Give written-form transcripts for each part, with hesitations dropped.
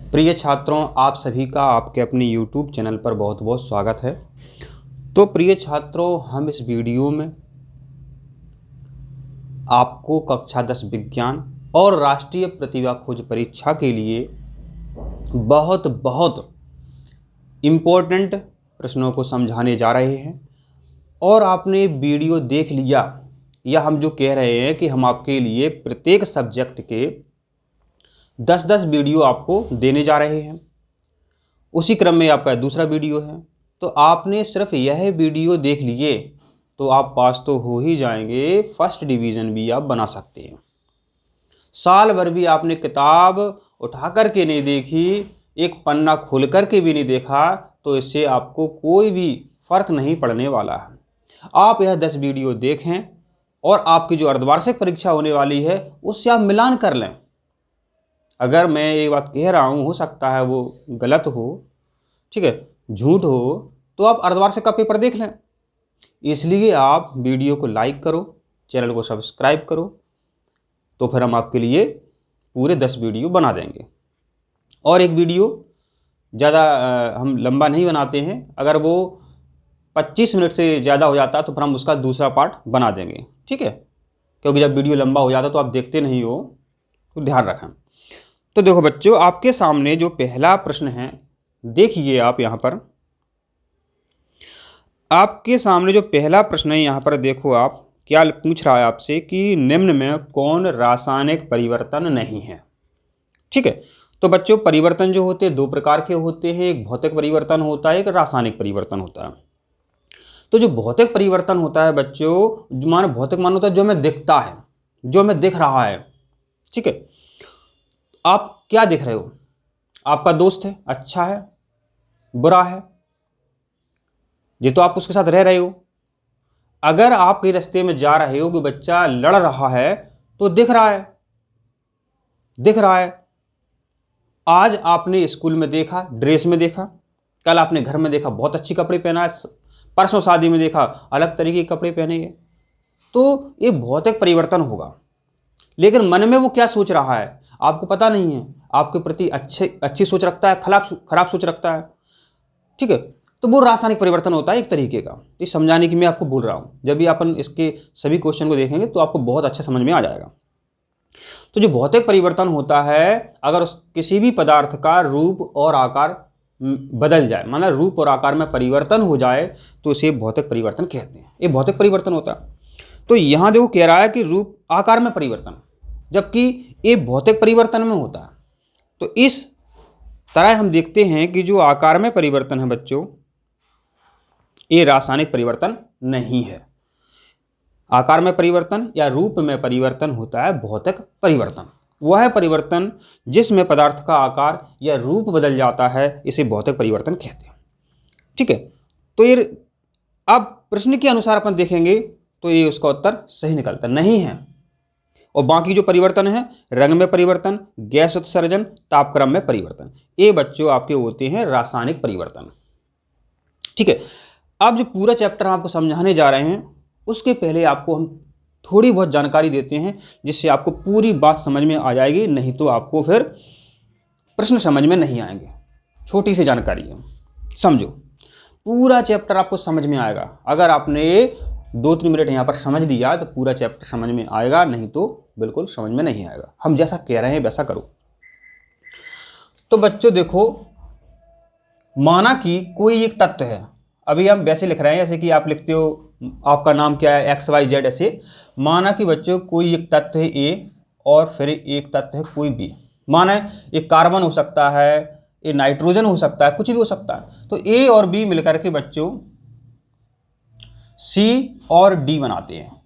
प्रिय छात्रों, आप सभी का आपके अपने YouTube चैनल पर बहुत बहुत स्वागत है। तो प्रिय छात्रों, हम इस वीडियो में आपको कक्षा 10 विज्ञान और राष्ट्रीय प्रतिभा खोज परीक्षा के लिए बहुत बहुत इम्पोर्टेंट प्रश्नों को समझाने जा रहे हैं। और आपने वीडियो देख लिया, या हम जो कह रहे हैं कि हम आपके लिए प्रत्येक सब्जेक्ट के 10-10 वीडियो आपको देने जा रहे हैं। उसी क्रम में आपका दूसरा वीडियो है। तो आपने सिर्फ यह वीडियो देख लिए तो आप पास तो हो ही जाएंगे, फर्स्ट डिवीज़न भी आप बना सकते हैं। साल भर भी आपने किताब उठा कर के नहीं देखी, एक पन्ना खोल कर के भी नहीं देखा, तो इससे आपको कोई भी फ़र्क नहीं पड़ने वाला है। आप यह 10 वीडियो देखें और आपकी जो अर्धवार्षिक परीक्षा होने वाली है उससे आप मिलान कर लें। अगर मैं ये बात कह रहा हूँ, हो सकता है वो गलत हो, ठीक है, झूठ हो, तो आप अर्धवार्षिक का पेपर देख लें। इसलिए आप वीडियो को लाइक करो, चैनल को सब्सक्राइब करो, तो फिर हम आपके लिए पूरे 10 वीडियो बना देंगे। और एक वीडियो ज़्यादा हम लंबा नहीं बनाते हैं, अगर वो 25 मिनट से ज़्यादा हो जाता तो फिर हम उसका दूसरा पार्ट बना देंगे, ठीक है। क्योंकि जब वीडियो लंबा हो जाता तो आप देखते नहीं हो, तो ध्यान रखें। तो देखो बच्चों, आपके सामने जो पहला प्रश्न है, देखिए आप यहाँ पर, आपके सामने जो पहला प्रश्न है यहाँ पर देखो आप क्या पूछ रहा है आपसे कि निम्न में कौन रासायनिक परिवर्तन नहीं है, ठीक है। तो बच्चों, परिवर्तन जो होते हैं दो प्रकार के होते हैं, एक भौतिक परिवर्तन होता है, एक रासायनिक परिवर्तन होता है। तो जो भौतिक परिवर्तन होता है बच्चों, जो मानो भौतिक मान होता है जो हमें दिखता है, जो हमें दिख रहा है, ठीक है। आप क्या देख रहे हो? आपका दोस्त है, अच्छा है, बुरा है, ये तो आप उसके साथ रह रहे हो। अगर आप कहीं रास्ते में जा रहे हो कि बच्चा लड़ रहा है तो दिख रहा है, दिख रहा है। आज आपने स्कूल में देखा, ड्रेस में देखा, कल आपने घर में देखा बहुत अच्छी कपड़े पहना है, परसों शादी में देखा अलग तरीके के कपड़े पहने हैं। तो ये भौतिक परिवर्तन होगा, लेकिन मन में वो क्या सोच रहा है आपको पता नहीं है। आपके प्रति अच्छी सोच रखता है, खराब सोच रखता है, ठीक है। तो वो रासायनिक परिवर्तन होता है एक तरीके का। इस समझाने की मैं आपको बोल रहा हूँ, जब भी अपन इसके सभी क्वेश्चन को देखेंगे तो आपको बहुत अच्छा समझ में आ जाएगा। तो जो भौतिक परिवर्तन होता है, अगर किसी भी पदार्थ का रूप और आकार बदल जाए, माना रूप और आकार में परिवर्तन हो जाए, तो इसे भौतिक परिवर्तन कहते हैं। ये भौतिक परिवर्तन होता है। तो यहाँ देखो कह रहा है कि रूप आकार में परिवर्तन, जबकि ये भौतिक परिवर्तन में होता है। तो इस तरह हम देखते हैं कि जो आकार में परिवर्तन है बच्चों, ये रासायनिक परिवर्तन नहीं है। आकार में परिवर्तन या रूप में परिवर्तन होता है भौतिक परिवर्तन। वह है परिवर्तन जिसमें पदार्थ का आकार या रूप बदल जाता है, इसे भौतिक परिवर्तन कहते हैं, ठीक है। तो ये अब प्रश्न के अनुसार अपन देखेंगे तो ये उसका उत्तर सही निकलता नहीं है। और बाकी जो परिवर्तन है, रंग में परिवर्तन, गैस उत्सर्जन, तापक्रम में परिवर्तन, ये बच्चों आपके होते हैं रासायनिक परिवर्तन, ठीक है। अब जो पूरा चैप्टर हम आपको समझाने जा रहे हैं, उसके पहले आपको हम थोड़ी बहुत जानकारी देते हैं, जिससे आपको पूरी बात समझ में आ जाएगी, नहीं तो आपको फिर प्रश्न समझ में नहीं आएंगे। छोटी सी जानकारी है, समझो। पूरा चैप्टर आपको समझ में आएगा। अगर आपने 2-3 मिनट यहाँ पर समझ लिया तो पूरा चैप्टर समझ में आएगा, नहीं तो बिल्कुल समझ में नहीं आएगा। हम जैसा कह रहे हैं वैसा करो। तो बच्चों देखो, माना कि कोई एक तत्व है, अभी हम वैसे लिख रहे हैं जैसे कि आप लिखते हो आपका नाम क्या है XYZ, ऐसे। माना कि बच्चों कोई एक तत्व है A और फिर एक तत्व है कोई B। माना एक कार्बन हो सकता है, ये नाइट्रोजन हो सकता है, कुछ भी हो सकता है। तो A और B मिलकर के बच्चों C और D बनाते हैं।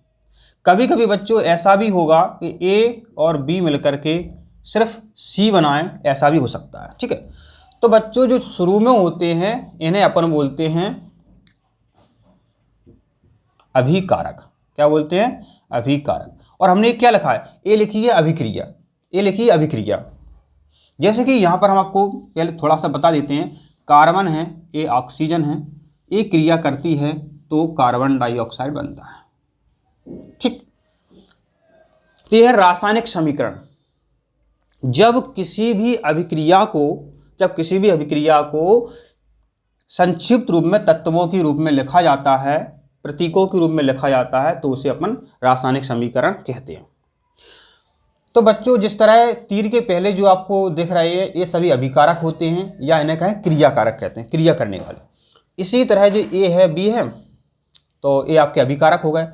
कभी कभी बच्चों ऐसा भी होगा कि A और B मिलकर के सिर्फ C बनाएं, ऐसा भी हो सकता है, ठीक है। तो बच्चों जो शुरू में होते हैं इन्हें अपन बोलते हैं अभिकारक। क्या बोलते हैं? अभिकारक। और हमने क्या लिखा है? ए लिखी है अभिक्रिया, ए लिखी है अभिक्रिया। जैसे कि यहाँ पर हम आपको पहले थोड़ा सा बता देते हैं, कार्बन है, ये ऑक्सीजन है, ये क्रिया करती है तो कार्बन डाइऑक्साइड बनता है, ठीक। तो यह रासायनिक समीकरण। जब किसी भी अभिक्रिया को जब किसी भी अभिक्रिया को संक्षिप्त रूप में तत्वों के रूप में लिखा जाता है, प्रतीकों के रूप में लिखा जाता है, तो उसे अपन रासायनिक समीकरण कहते हैं। तो बच्चों, जिस तरह तीर के पहले जो आपको दिख रहे हैं ये सभी अभिकारक होते हैं, या इन्हें कहें क्रियाकारक कहते हैं, क्रिया करने वाले। इसी तरह जो ए है, बी है, तो ये आपके अभिकारक हो गए,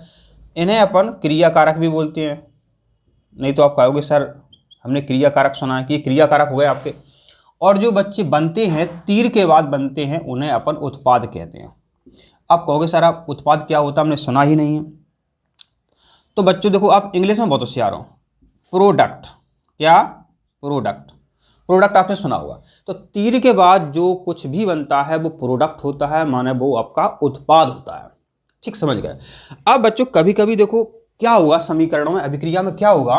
इन्हें अपन क्रियाकारक भी बोलते हैं। नहीं तो आप कहोगे सर हमने क्रियाकारक सुना है, कि क्रियाकारक हो गए आपके। और जो बच्चे बनते हैं तीर के बाद बनते हैं उन्हें अपन उत्पाद कहते हैं। आप कहोगे सर आप उत्पाद क्या होता है, हमने सुना ही नहीं है। तो बच्चों देखो, आप इंग्लिश में बहुत होशियार हो। प्रोडक्ट, क्या? प्रोडक्ट, प्रोडक्ट आपने सुना होगा। तो तीर के बाद जो कुछ भी बनता है वो प्रोडक्ट होता है, माने वो आपका उत्पाद होता है। ठीक समझ गए। अब बच्चों कभी कभी देखो क्या होगा समीकरणों में, अभिक्रिया में क्या होगा,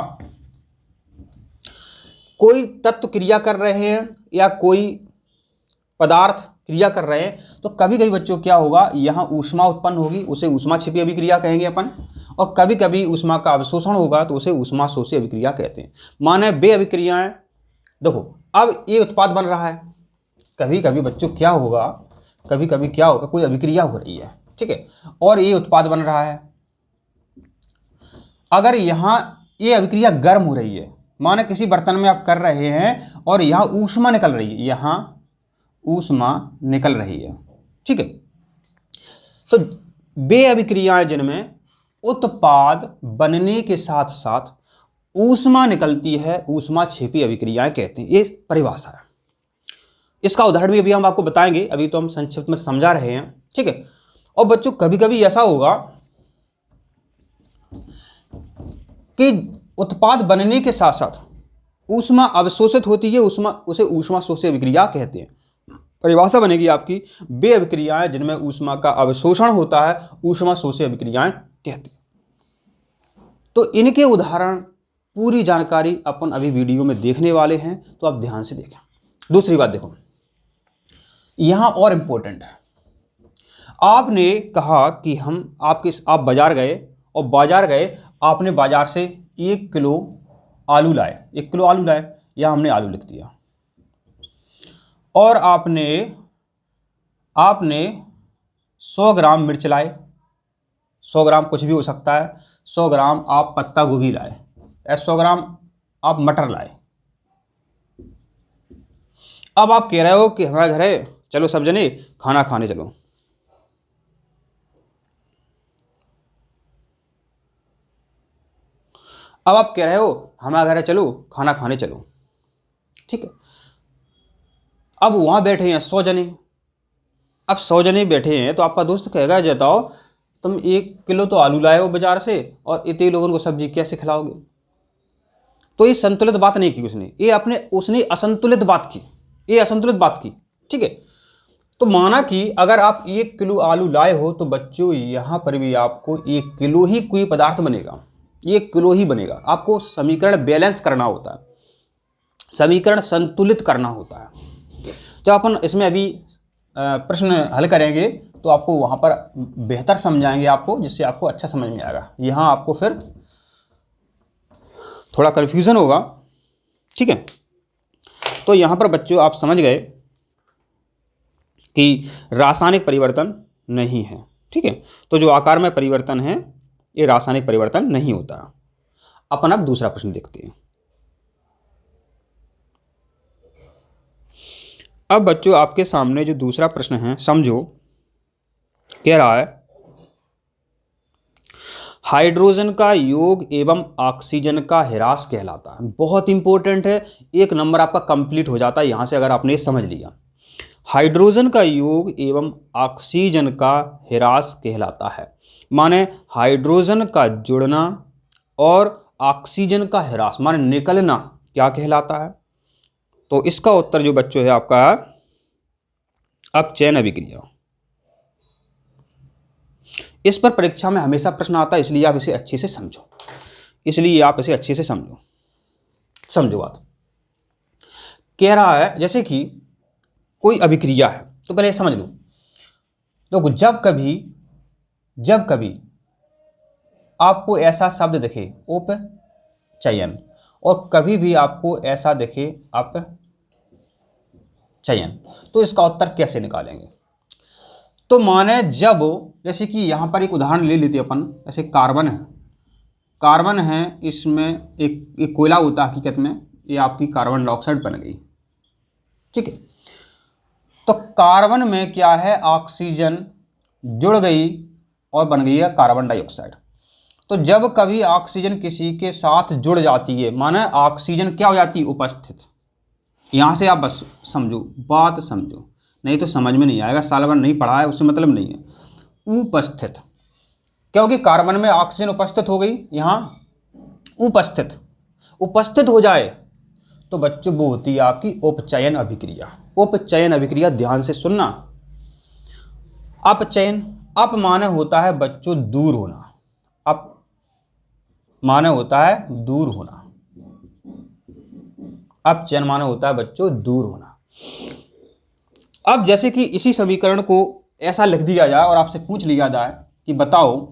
कोई तत्व क्रिया कर रहे हैं या कोई पदार्थ क्रिया कर रहे हैं, तो कभी कभी बच्चों क्या होगा, यहाँ ऊष्मा उत्पन्न होगी, उसे ऊष्मा छिपी अभिक्रिया कहेंगे अपन। और कभी कभी ऊष्मा का अवशोषण होगा तो उसे ऊष्मा शोषी अभिक्रिया कहते हैं। माने वे अभिक्रियाएं, देखो अब ये उत्पाद बन रहा है। कभी कभी बच्चों क्या होगा, कभी कभी क्या होगा, कोई अभिक्रिया हो रही है, ठीक है, और ये उत्पाद बन रहा है। अगर यहाँ ये अभिक्रिया गर्म हो रही है, माने किसी बर्तन में आप कर रहे हैं और यहाँ ऊष्मा निकल रही है, यहाँ ऊष्मा निकल रही है, ठीक है। तो वे अभिक्रियाएं जिनमें उत्पाद बनने के साथ साथ ऊष्मा निकलती है, ऊष्मा छिपी अभिक्रियाएं कहते हैं। ये परिभाषा है। इसका उदाहरण भी अभी हम आपको बताएंगे, अभी तो हम संक्षिप्त में समझा रहे हैं, ठीक है। और बच्चों कभी कभी ऐसा होगा कि उत्पाद बनने के साथ साथ ऊष्मा अवशोषित होती है, उसे ऊष्मा शोषी अभिक्रिया कहते हैं। परिभाषा बनेगी आपकी, वे अभिक्रियाएं जिनमें ऊष्मा का अवशोषण होता है ऊष्मा शोषी अभिक्रियाएं कहते हैं। तो इनके उदाहरण, पूरी जानकारी अपन अभी वीडियो में देखने वाले हैं, तो आप ध्यान से देखें। दूसरी बात देखो, यहां और इंपॉर्टेंट है। आपने कहा कि आप बाजार गए, और बाजार गए, आपने बाजार से 1 किलो आलू लाए, 1 किलो आलू लाए, या हमने आलू लिख दिया। और आपने 100 ग्राम मिर्च लाए, 100 ग्राम कुछ भी हो सकता है, 100 ग्राम आप पत्ता गोभी लाए, या 100 ग्राम आप मटर लाए। अब आप कह रहे हो कि हमारे घर है, चलो सब जने खाना खाने चलो। अब आप कह रहे हो हमारे घर है, चलो खाना खाने चलो, ठीक है। अब वहां बैठे हैं 100 जने। अब 100 जने बैठे हैं तो आपका दोस्त कहेगा, बताओ तुम 1 किलो तो आलू लाए हो बाजार से और इतने लोगों को सब्जी कैसे खिलाओगे। तो ये संतुलित बात नहीं की उसने, उसने असंतुलित बात की, ये असंतुलित बात की, ठीक है। तो माना कि अगर आप 1 किलो आलू लाए हो तो बच्चों यहां पर भी आपको 1 किलो ही कोई पदार्थ बनेगा, 1 किलो ही बनेगा। आपको समीकरण बैलेंस करना होता है, समीकरण संतुलित करना होता है। जब अपन इसमें अभी प्रश्न हल करेंगे तो आपको वहाँ पर बेहतर समझाएंगे आपको, जिससे आपको अच्छा समझ में आएगा। यहाँ आपको फिर थोड़ा कन्फ्यूज़न होगा, ठीक है। तो यहाँ पर बच्चों आप समझ गए कि रासायनिक परिवर्तन नहीं है, ठीक है। तो जो आकार में परिवर्तन है ये रासायनिक परिवर्तन नहीं होता। अपन अब दूसरा प्रश्न देखते हैं। अब बच्चों आपके सामने जो दूसरा प्रश्न है, समझो, कह रहा है हाइड्रोजन का योग एवं ऑक्सीजन का ह्रास कहलाता है। बहुत इंपॉर्टेंट है, 1 नंबर आपका कंप्लीट हो जाता है यहां से अगर आपने समझ लिया। हाइड्रोजन का योग एवं ऑक्सीजन का ह्रास कहलाता है, माने हाइड्रोजन का जुड़ना और ऑक्सीजन का ह्रास माने निकलना क्या कहलाता है। तो इसका उत्तर जो बच्चों है आपका अपचयन अभिक्रिया। इस पर परीक्षा में हमेशा प्रश्न आता है, इसलिए आप इसे अच्छे से समझो, समझो बात। कह रहा है जैसे कि कोई अभिक्रिया है, तो पहले समझ लो। तो जब कभी आपको ऐसा शब्द दिखे उपचयन, और कभी भी आपको ऐसा दिखे अपचयन, चयन। तो इसका उत्तर कैसे निकालेंगे? तो माने जब, जैसे कि यहाँ पर एक उदाहरण ले लेते अपन, जैसे कार्बन है, इसमें एक कोयला होता है हकीकत में, ये आपकी कार्बन डाइऑक्साइड बन गई, ठीक है। तो कार्बन में क्या है, ऑक्सीजन जुड़ गई और बन गई है कार्बन डाइऑक्साइड। तो जब कभी ऑक्सीजन किसी के साथ जुड़ जाती है, माने ऑक्सीजन क्या हो जाती है, उपस्थित। यहाँ से आप बस समझो, बात समझो, नहीं तो समझ में नहीं आएगा, साल भर नहीं पढ़ा है उससे मतलब नहीं है। उपस्थित, क्योंकि कार्बन में ऑक्सीजन उपस्थित हो गई, यहाँ उपस्थित हो जाए तो बच्चों वो होती है आपकी उपचयन अभिक्रिया। उपचयन अभिक्रिया ध्यान से सुनना। अपचयन, अप माने होता है बच्चों दूर होना, अप माने होता है दूर होना, अपचयन माने होता है बच्चों दूर होना। अब जैसे कि इसी समीकरण को ऐसा लिख दिया जाए और आपसे पूछ लिया जाए कि बताओ,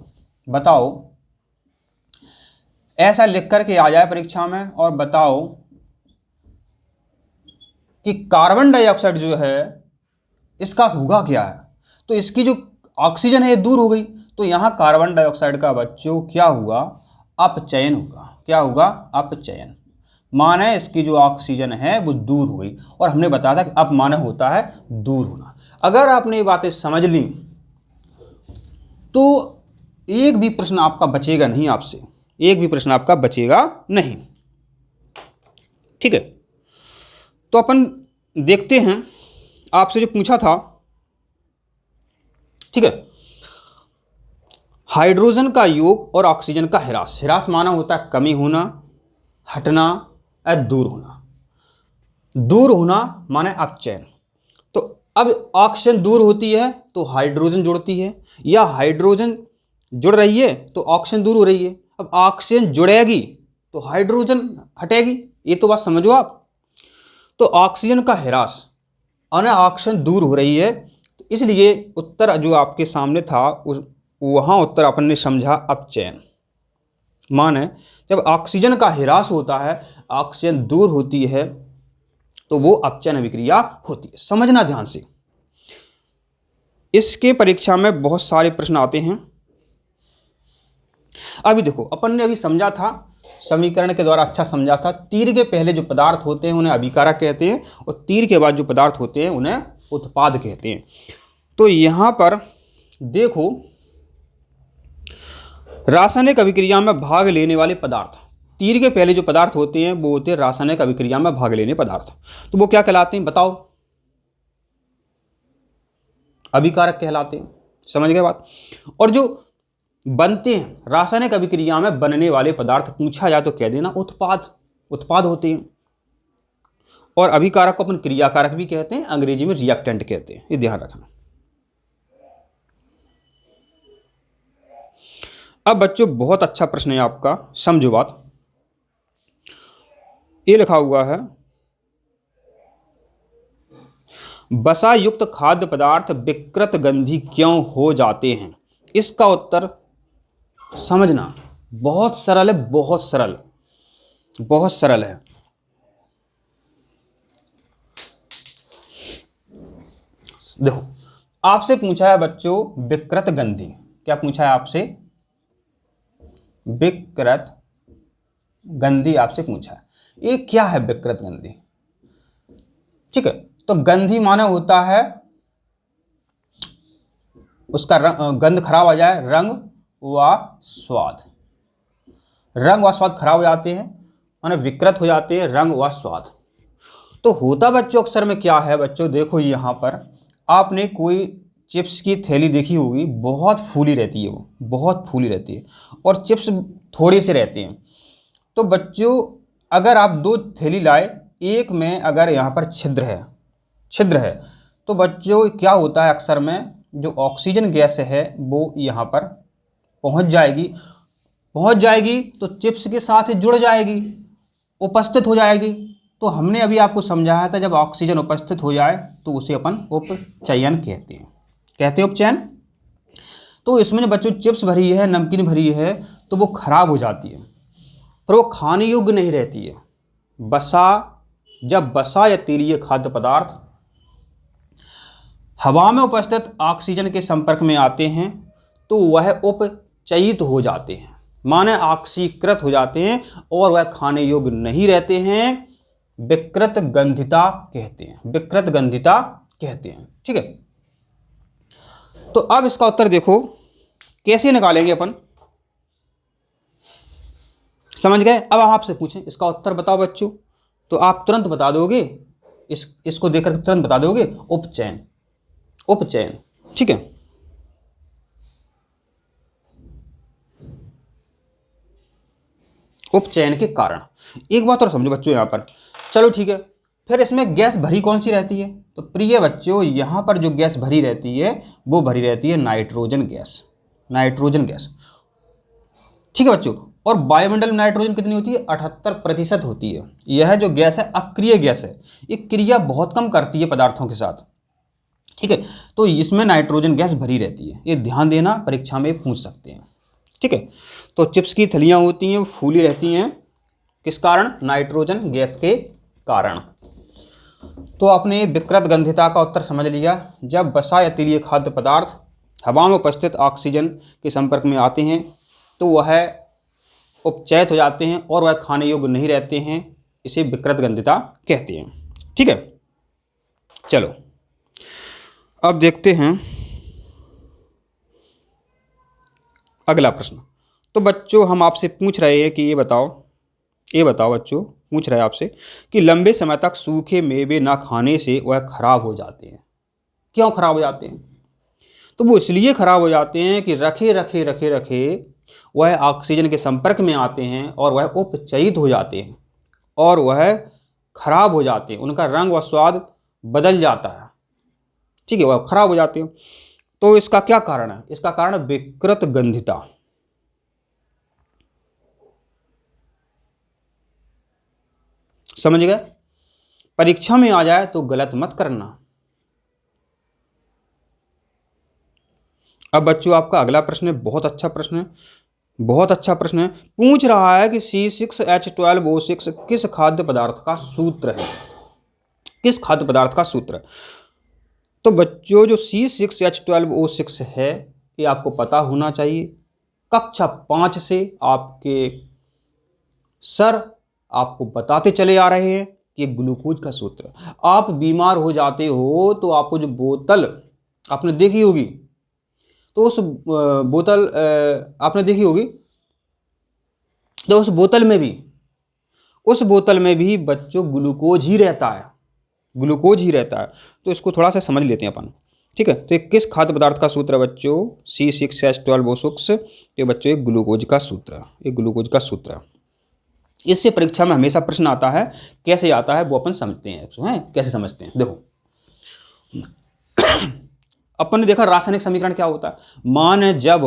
ऐसा लिख करके आ जाए परीक्षा में और बताओ कि कार्बन डाइऑक्साइड जो है इसका होगा क्या है। तो इसकी जो ऑक्सीजन है ये दूर हो गई, तो यहाँ कार्बन डाइऑक्साइड का बच्चों क्या हुआ, अपचयन होगा। क्या होगा, अपचयन। माने इसकी जो ऑक्सीजन है वो दूर हो गई, और हमने बताया था कि अप माने होता है दूर होना। अगर आपने ये बातें समझ ली तो एक भी प्रश्न आपका बचेगा नहीं, आपसे एक भी प्रश्न आपका बचेगा नहीं, ठीक है। तो अपन देखते हैं आपसे जो पूछा था, ठीक है। हाइड्रोजन का योग और ऑक्सीजन का ह्रास माना होता है कमी होना, हटना या दूर होना। दूर होना माने अपचयन। तो अब ऑक्सीजन दूर होती है तो हाइड्रोजन जुड़ती है, या हाइड्रोजन जुड़ रही है तो ऑक्सीजन दूर हो रही है। अब ऑक्सीजन जुड़ेगी तो हाइड्रोजन हटेगी, ये तो बात समझो आप। तो ऑक्सीजन का ह्रास और ऑक्सीजन दूर हो रही है, तो इसलिए उत्तर जो आपके सामने था वहाँ उत्तर अपन ने समझा अपचयन। माने जब ऑक्सीजन का ह्रास होता है, ऑक्सीजन दूर होती है, तो वो अपचयन अभिक्रिया होती है। समझना ध्यान से, इसके परीक्षा में बहुत सारे प्रश्न आते हैं। अभी देखो, अपन ने अभी समझा था, समीकरण के द्वारा अच्छा समझा था, तीर के पहले जो पदार्थ होते हैं उन्हें अभिकारक कहते हैं, और तीर के बाद जो पदार्थ होते हैं उन्हें उत्पाद कहते हैं। तो यहाँ पर देखो, रासायनिक अभिक्रिया में भाग लेने वाले पदार्थ, तीर के पहले जो पदार्थ होते हैं वो होते हैं रासायनिक अभिक्रिया में भाग लेने पदार्थ। तो वो क्या कहलाते हैं बताओ? अभिकारक कहलाते हैं। समझ गए बात? और जो बनते हैं रासायनिक अभिक्रिया में बनने वाले पदार्थ, पूछा जाए तो कह देना उत्पाद होते हैं। और अभिकारक को अपन क्रियाकारक भी कहते हैं, अंग्रेजी में रिएक्टेंट कहते हैं, ये ध्यान रखना। अब बच्चों बहुत अच्छा प्रश्न है आपका, समझो बात। ये लिखा हुआ है, वसा युक्त खाद्य पदार्थ विकृत गंधी क्यों हो जाते हैं? इसका उत्तर समझना बहुत सरल है, बहुत सरल है। देखो, आपसे पूछा है बच्चों विकृत गंधी। क्या पूछा है आपसे? विकृत गंधी आपसे पूछा है। ये क्या है विकृत गंधी? ठीक है, तो गंधी माना होता है उसका गंध खराब आ जाए, रंग व स्वाद खराब हो जाते हैं, माने विकृत हो जाते हैं रंग व स्वाद। तो होता बच्चों अक्सर में क्या है बच्चों, देखो यहाँ पर आपने कोई चिप्स की थैली देखी होगी, बहुत फूली रहती है, वो बहुत फूली रहती है, और चिप्स थोड़े से रहते हैं। तो बच्चों अगर आप दो थैली लाए, एक में अगर यहाँ पर छिद्र है, तो बच्चों क्या होता है अक्सर में, जो ऑक्सीजन गैस है वो यहाँ पर पहुँच जाएगी तो चिप्स के साथ जुड़ जाएगी, उपस्थित हो जाएगी। तो हमने अभी आपको समझाया था, जब ऑक्सीजन उपस्थित हो जाए तो उसे अपन उपचयन कहते हैं उपचयन। तो इसमें जो बच्चों चिप्स भरी है, नमकीन भरी है, तो वो खराब हो जाती है, पर वो खाने योग्य नहीं रहती है। जब वसा या तेलीय खाद्य पदार्थ हवा में उपस्थित ऑक्सीजन के संपर्क में आते हैं तो वह उपचयित हो जाते हैं, माने ऑक्सीकृत हो जाते हैं और वह खाने योग्य नहीं रहते हैं, विकृत गंधिता कहते हैं, विकृत गंधिता कहते हैं। ठीक है, तो अब इसका उत्तर देखो कैसे निकालेंगे अपन, समझ गए। अब हम आपसे पूछें इसका उत्तर बताओ बच्चों, तो आप तुरंत बता दोगे, इसको देखकर तुरंत बता दोगे उपचयन, उपचयन। ठीक है, उपचयन के कारण। एक बात और समझो बच्चों यहां पर, चलो ठीक है, फिर इसमें गैस भरी कौन सी रहती है, तो प्रिय बच्चों यहां पर जो गैस भरी रहती है वो भरी रहती है नाइट्रोजन गैस, नाइट्रोजन गैस। ठीक है बच्चों, और वायुमंडल में नाइट्रोजन कितनी होती है, 78% होती है। यह जो गैस है अक्रिय गैस है, ये क्रिया बहुत कम करती है पदार्थों के साथ। ठीक है, तो इसमें नाइट्रोजन गैस भरी रहती है, ये ध्यान देना, परीक्षा में पूछ सकते हैं। ठीक है, तो चिप्स की थलियां होती हैं फूली रहती हैं, किस कारण, नाइट्रोजन गैस के कारण। तो आपने विकृत गंधिता का उत्तर समझ लिया। जब वसा या तेलीय खाद्य पदार्थ हवा में उपस्थित ऑक्सीजन के संपर्क में आते हैं तो वह उपचयित हो जाते हैं और वह खाने योग्य नहीं रहते हैं, इसे विकृत गंधिता कहते हैं। ठीक है, चलो अब देखते हैं अगला प्रश्न। तो बच्चों हम आपसे पूछ रहे हैं कि ये बताओ बच्चों, पूछ रहे हैं आपसे कि लंबे समय तक सूखे मेवे ना खाने से वह खराब हो जाते हैं। क्यों खराब हो जाते हैं, तो वो इसलिए खराब हो जाते हैं कि रखे रखे रखे रखे वह ऑक्सीजन के संपर्क में आते हैं और वह उपचयित हो जाते हैं और वह खराब हो जाते हैं, उनका रंग व स्वाद बदल जाता है। ठीक है, वह खराब हो जाते हैं। तो इसका क्या कारण है, इसका कारण विकृत गंधिता। समझ गए, परीक्षा में आ जाए तो गलत मत करना। अब बच्चों आपका अगला प्रश्न है, बहुत अच्छा प्रश्न है, बहुत अच्छा प्रश्न है। पूछ रहा है कि C6H12O6 किस खाद्य पदार्थ का सूत्र है, किस खाद्य पदार्थ का सूत्र है। तो बच्चों जो C6H12O6 है ये आपको पता होना चाहिए, कक्षा 5 से आपके सर आपको बताते चले आ रहे हैं कि ये ग्लूकोज का सूत्र है। आप बीमार हो जाते हो तो आपको जो बोतल आपने देखी होगी, तो उस बोतल आपने देखी होगी, तो उस बोतल में भी बच्चों ग्लूकोज ही रहता है, ग्लूकोज ही रहता है। तो इसको थोड़ा सा समझ लेते हैं अपन। ठीक है, तो ये किस खाद्य पदार्थ का सूत्र है बच्चों, C6H12O6, ये बच्चों एक ग्लूकोज का सूत्र है, एक ग्लूकोज का सूत्र है। इससे परीक्षा में हमेशा प्रश्न आता है, कैसे आता है वो अपन समझते हैं, कैसे समझते हैं। देखो अपन ने देखा रासायनिक समीकरण क्या होता है, मान जब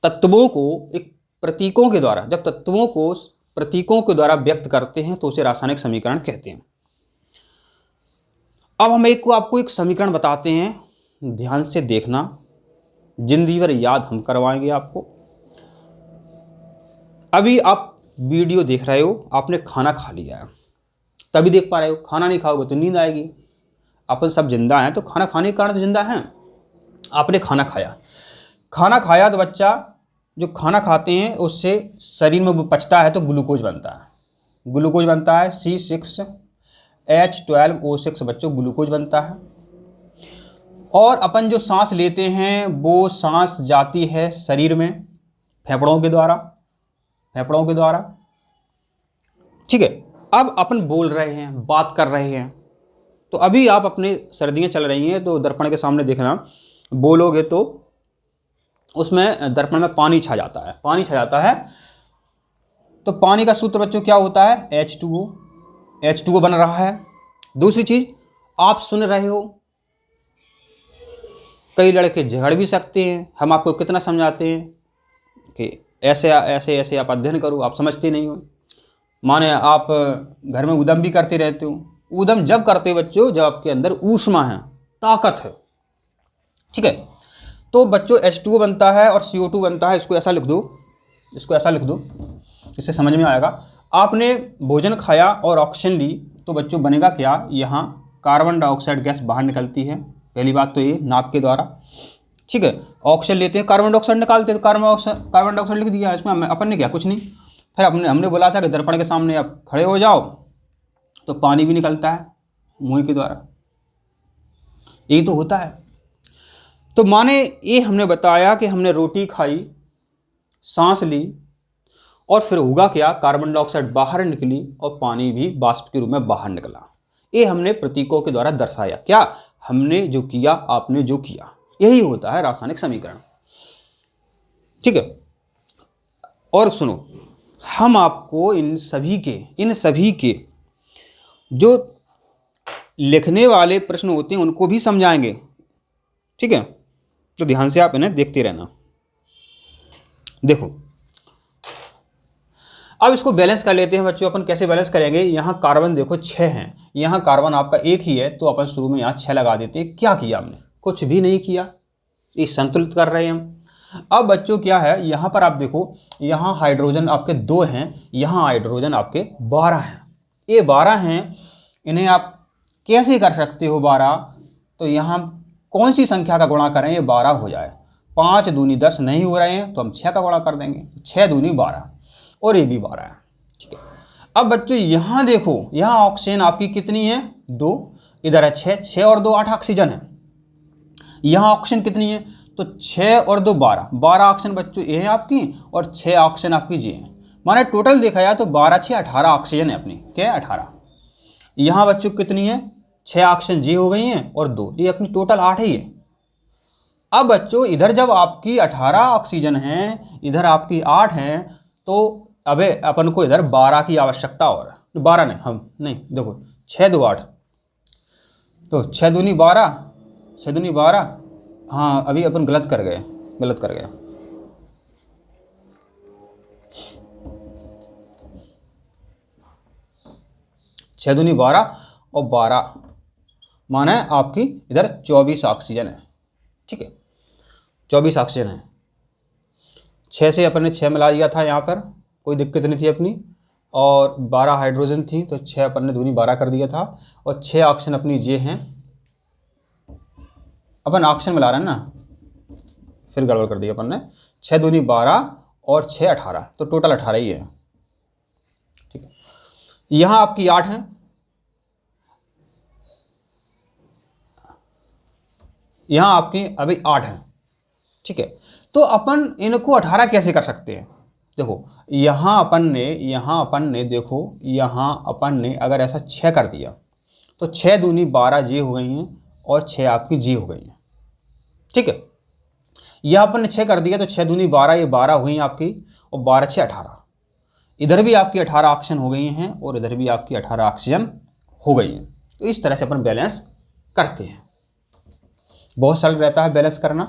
तत्वों को एक प्रतीकों के द्वारा, जब तत्वों को प्रतीकों के द्वारा व्यक्त करते हैं तो उसे रासायनिक समीकरण कहते हैं। अब हम आपको एक समीकरण बताते हैं, ध्यान से देखना, जिंदगी भर याद हम करवाएंगे आपको। अभी आप वीडियो देख रहे हो, आपने खाना खा लिया है तभी देख पा रहे हो, खाना नहीं खाओगे तो नींद आएगी। अपन सब जिंदा हैं तो खाना खाने के कारण तो जिंदा हैं। आपने खाना खाया तो बच्चा जो खाना खाते हैं उससे शरीर में वो पचता है तो ग्लूकोज बनता है, ग्लूकोज बनता है C6H12O6 बच्चों ग्लूकोज बनता है। और अपन जो सांस लेते हैं वो सांस जाती है शरीर में फेफड़ों के द्वारा, फेफड़ों के द्वारा। ठीक है, अब अपन बोल रहे हैं, बात कर रहे हैं, तो अभी आप अपने सर्दियां चल रही हैं तो दर्पण के सामने देखना, बोलोगे तो उसमें दर्पण में पानी छा जाता है, पानी छा जाता है। तो पानी का सूत्र बच्चों क्या होता है, H2O, H2O बन रहा है। दूसरी चीज आप सुन रहे हो, कई लड़के झगड़ भी सकते हैं, हम आपको कितना समझाते हैं कि ऐसे ऐसे ऐसे आप अध्ययन करो, आप समझते नहीं हो। माने आप घर में उद्यम भी करते रहते हो, उद्यम जब करते हो बच्चों जब आपके अंदर ऊष्मा है, ताकत है। ठीक है, तो बच्चों H2O बनता है और CO2 बनता है। इसको ऐसा लिख दो, इसको ऐसा लिख दो, इससे समझ में आएगा। आपने भोजन खाया और ऑक्सीजन ली तो बच्चों बनेगा क्या, यहाँ कार्बन डाइऑक्साइड गैस बाहर निकलती है। पहली बात तो ये नाक के द्वारा, ठीक है। ऑक्सीजन लेते हैं, कार्बन डाइऑक्साइड निकालते हैं, तो कार्बन डाइऑक्साइड लिख दिया, इसमें अपन ने क्या, कुछ नहीं। फिर हमने बोला था कि दर्पण के सामने आप खड़े हो जाओ तो पानी भी निकलता है मुंह के द्वारा, यही तो होता है। तो माने ये हमने बताया कि हमने रोटी खाई, सांस ली, और फिर होगा क्या, कार्बन डाइऑक्साइड बाहर निकली और पानी भी वाष्प के रूप में बाहर निकला। ये हमने प्रतीकों के द्वारा दर्शाया। क्या हमने जो किया, आपने जो किया, यही होता है रासायनिक समीकरण, ठीक है। और सुनो, हम आपको इन सभी के जो लिखने वाले प्रश्न होते हैं उनको भी समझाएंगे, ठीक है। तो ध्यान से आप इन्हें देखते रहना। देखो अब इसको बैलेंस कर लेते हैं बच्चों। अपन कैसे बैलेंस करेंगे, यहाँ कार्बन देखो 6 हैं, यहाँ कार्बन आपका एक ही है, तो अपन शुरू में यहाँ 6 लगा देते हैं। क्या किया हमने, कुछ भी नहीं किया, ये संतुलित कर रहे हैं हम। अब बच्चों क्या है, यहाँ पर आप देखो, यहाँ हाइड्रोजन आपके 2 हैं, यहाँ हाइड्रोजन आपके 12 हैं। ये 12 हैं, इन्हें आप कैसे कर सकते हो 12, तो यहाँ कौन सी संख्या का गुणा करें ये 12 हो जाए। 5 दूनी 10 नहीं हो रहे हैं तो हम 6 का गुणा कर देंगे, 6 दूनी 12, और ये भी 12 है, ठीक है। अब बच्चों यहाँ देखो, यहाँ ऑक्सीजन आपकी कितनी है, 2, इधर है 6 और 2 8 ऑक्सीजन है। यहाँ ऑक्सीजन कितनी है, तो 6 और 2 12 ऑक्सीजन बच्चों ये है आपकी, और 6 ऑक्सीजन आपकी जी है। माने टोटल देखा जाए तो 12 6 18 ऑक्सीजन है अपनी, क्या है 18। यहाँ बच्चों कितनी है, 6 ऑक्सीजन जी हो गई हैं और 2, ये अपनी टोटल 8 ही है। अब बच्चों इधर जब आपकी 18 ऑक्सीजन हैं, इधर आपकी 8 हैं, तो अबे अपन को इधर 12 की आवश्यकता और 12 नहीं, हम नहीं, देखो 6 2 8, तो 6 दूनी 12, 6 दूनी 12, हाँ अभी अपन गलत कर गए 6 दूनी 12 और 12 माना है आपकी इधर 24 ऑक्सीजन है, ठीक है। 24 ऑक्सीजन है, 6 से अपन ने 6 मिला दिया था, यहाँ पर कोई दिक्कत नहीं थी अपनी, और 12 हाइड्रोजन थी तो 6 अपन ने दूनी 12 कर दिया था, और 6 ऑक्सीजन अपनी जे हैं। अपन ऑक्सीजन मिला रहे हैं ना, फिर गड़बड़ कर दिया अपन ने, 6 दूनी 12 और 6 18, तो टोटल 18 ही है, ठीक है। यहाँ आपकी 8 है, यहाँ आपकी अभी 8 है, ठीक है। तो अपन इनको 18 कैसे कर सकते हैं, देखो यहाँ अपन ने देखो, यहाँ अपन ने अगर ऐसा 6 कर दिया तो 6 दूनी 12 जी हो गई हैं और 6 आपकी जी हो गई हैं, ठीक है। यह अपन ने 6 कर दिया तो 6 दूनी 12, ये 12 हुई आपकी, और 12 6 18, इधर भी आपकी 18 ऑक्सीजन हो गई हैं और इधर भी आपकी 18 ऑक्सीजन हो गई हैं। तो इस तरह से अपन बैलेंस करते हैं, बहुत सरल रहता है बैलेंस करना।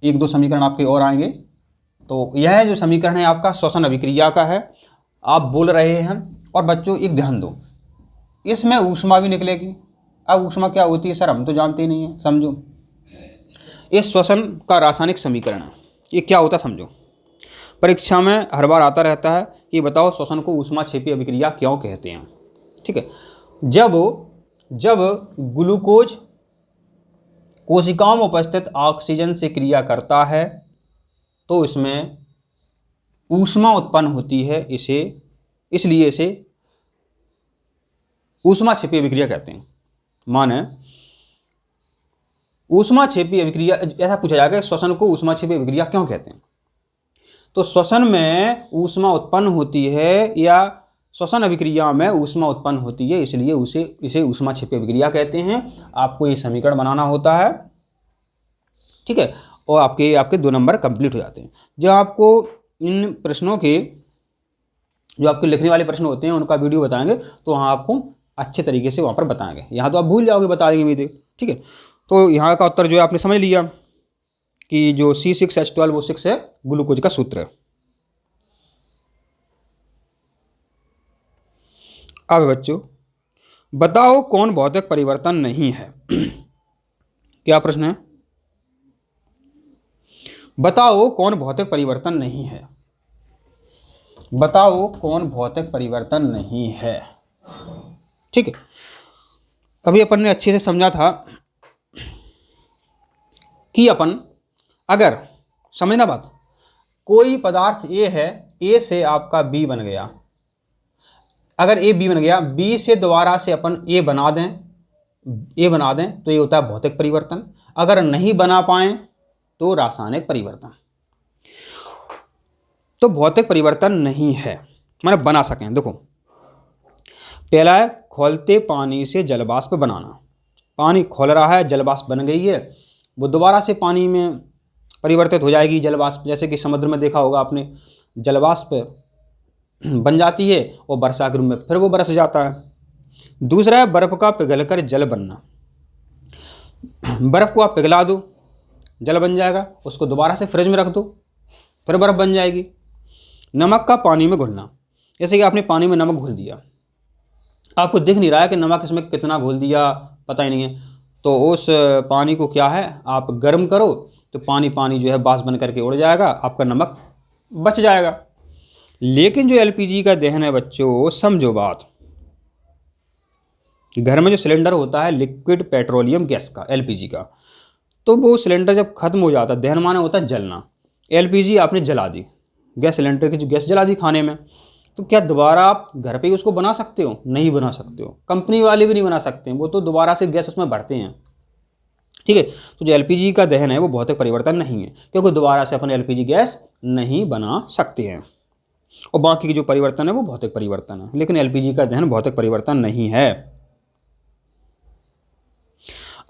1 2 समीकरण आपके और आएंगे। तो यह जो समीकरण है आपका श्वसन अभिक्रिया का है, आप बोल रहे हैं। और बच्चों एक ध्यान दो, इसमें ऊष्मा भी निकलेगी। अब ऊष्मा क्या होती है सर, हम तो जानते ही नहीं है, समझो। ये श्वसन का रासायनिक समीकरण है, ये क्या होता है समझो। परीक्षा में हर बार आता रहता है कि बताओ श्वसन को ऊष्माक्षेपी अभिक्रिया क्यों कहते हैं, ठीक है। जब ग्लूकोज कोशिकाओं में उपस्थित ऑक्सीजन से क्रिया करता है तो इसमें ऊष्मा उत्पन्न होती है, इसलिए इसे ऊष्माक्षेपी अभिक्रिया कहते हैं। माने ऊष्माक्षेपी अभिक्रिया, ऐसा पूछा जाएगा श्वसन को ऊष्माक्षेपी अभिक्रिया क्यों कहते हैं, तो श्वसन में ऊष्मा उत्पन्न होती है या श्वसन अभिक्रिया में ऊष्मा उत्पन्न होती है, इसलिए इसे ऊष्माक्षेपी अभिक्रिया कहते हैं। आपको ये समीकरण बनाना होता है, ठीक है, और आपके 2 नंबर कंप्लीट हो जाते हैं। जब आपको इन प्रश्नों के, जो आपके लिखने वाले प्रश्न होते हैं उनका वीडियो बताएंगे तो वहाँ आपको अच्छे तरीके से वहाँ पर बताएंगे। यहाँ तो आप भूल जाओगे, बता देंगे मेरे, ठीक है। तो यहाँ का उत्तर जो है आपने समझ लिया कि जो C6H12O6 है ग्लूकोज का सूत्र है। अब बच्चों बताओ कौन भौतिक परिवर्तन नहीं है। क्या प्रश्न है, बताओ कौन भौतिक परिवर्तन नहीं है, बताओ कौन भौतिक परिवर्तन नहीं है, ठीक है। अभी अपन ने अच्छे से समझा था कि अपन अगर, समझना बात, कोई पदार्थ ए है, ए से आपका बी बन गया, अगर ए बी बन गया, बी से दोबारा से अपन ए बना दें, तो ये होता है भौतिक परिवर्तन। अगर नहीं बना पाए तो रासायनिक परिवर्तन। तो भौतिक परिवर्तन नहीं है, मैंने बना सकें। देखो, पहला है खौलते पानी से जलवाष्प बनाना। पानी खौल रहा है, जलवाष्प बन गई है, वो दोबारा से पानी में परिवर्तित हो जाएगी जलवाष्प। जैसे कि समुद्र में देखा होगा आपने, जलवाष्प बन जाती है और वर्षा के रूप में फिर वो बरस जाता है। दूसरा है बर्फ़ का पिघलकर जल बनना। बर्फ़ को आप पिघला दो, जल बन जाएगा, उसको दोबारा से फ्रिज में रख दो, फिर बर्फ़ बन जाएगी। नमक का पानी में घुलना। जैसे कि आपने पानी में नमक घोल दिया, आपको दिख नहीं रहा है कि नमक इसमें कितना घोल दिया, पता ही नहीं है, तो उस पानी को क्या है, आप गर्म करो तो पानी जो है बाष्प बन करके उड़ जाएगा, आपका नमक बच जाएगा। लेकिन जो एलपीजी का दहन है बच्चों, समझो बात, घर में जो सिलेंडर होता है लिक्विड पेट्रोलियम गैस का, एलपीजी का, तो वो सिलेंडर जब खत्म हो जाता है, दहन माने होता है जलना, एलपीजी आपने जला दी, गैस सिलेंडर की जो गैस जला दी खाने में, तो क्या दोबारा आप घर पे ही उसको बना सकते हो? नहीं बना सकते हो, कंपनी वाले भी नहीं बना सकते हैं, वो तो दोबारा से गैस उसमें भरते हैं। ठीक है, तो जो एलपीजी का दहन है वो भौतिक परिवर्तन नहीं है, क्योंकि दोबारा से अपन एलपीजी गैस नहीं बना सकते हैं। और बाकी के जो परिवर्तन है वो भौतिक परिवर्तन है, लेकिन एलपीजी का दहन भौतिक परिवर्तन नहीं है।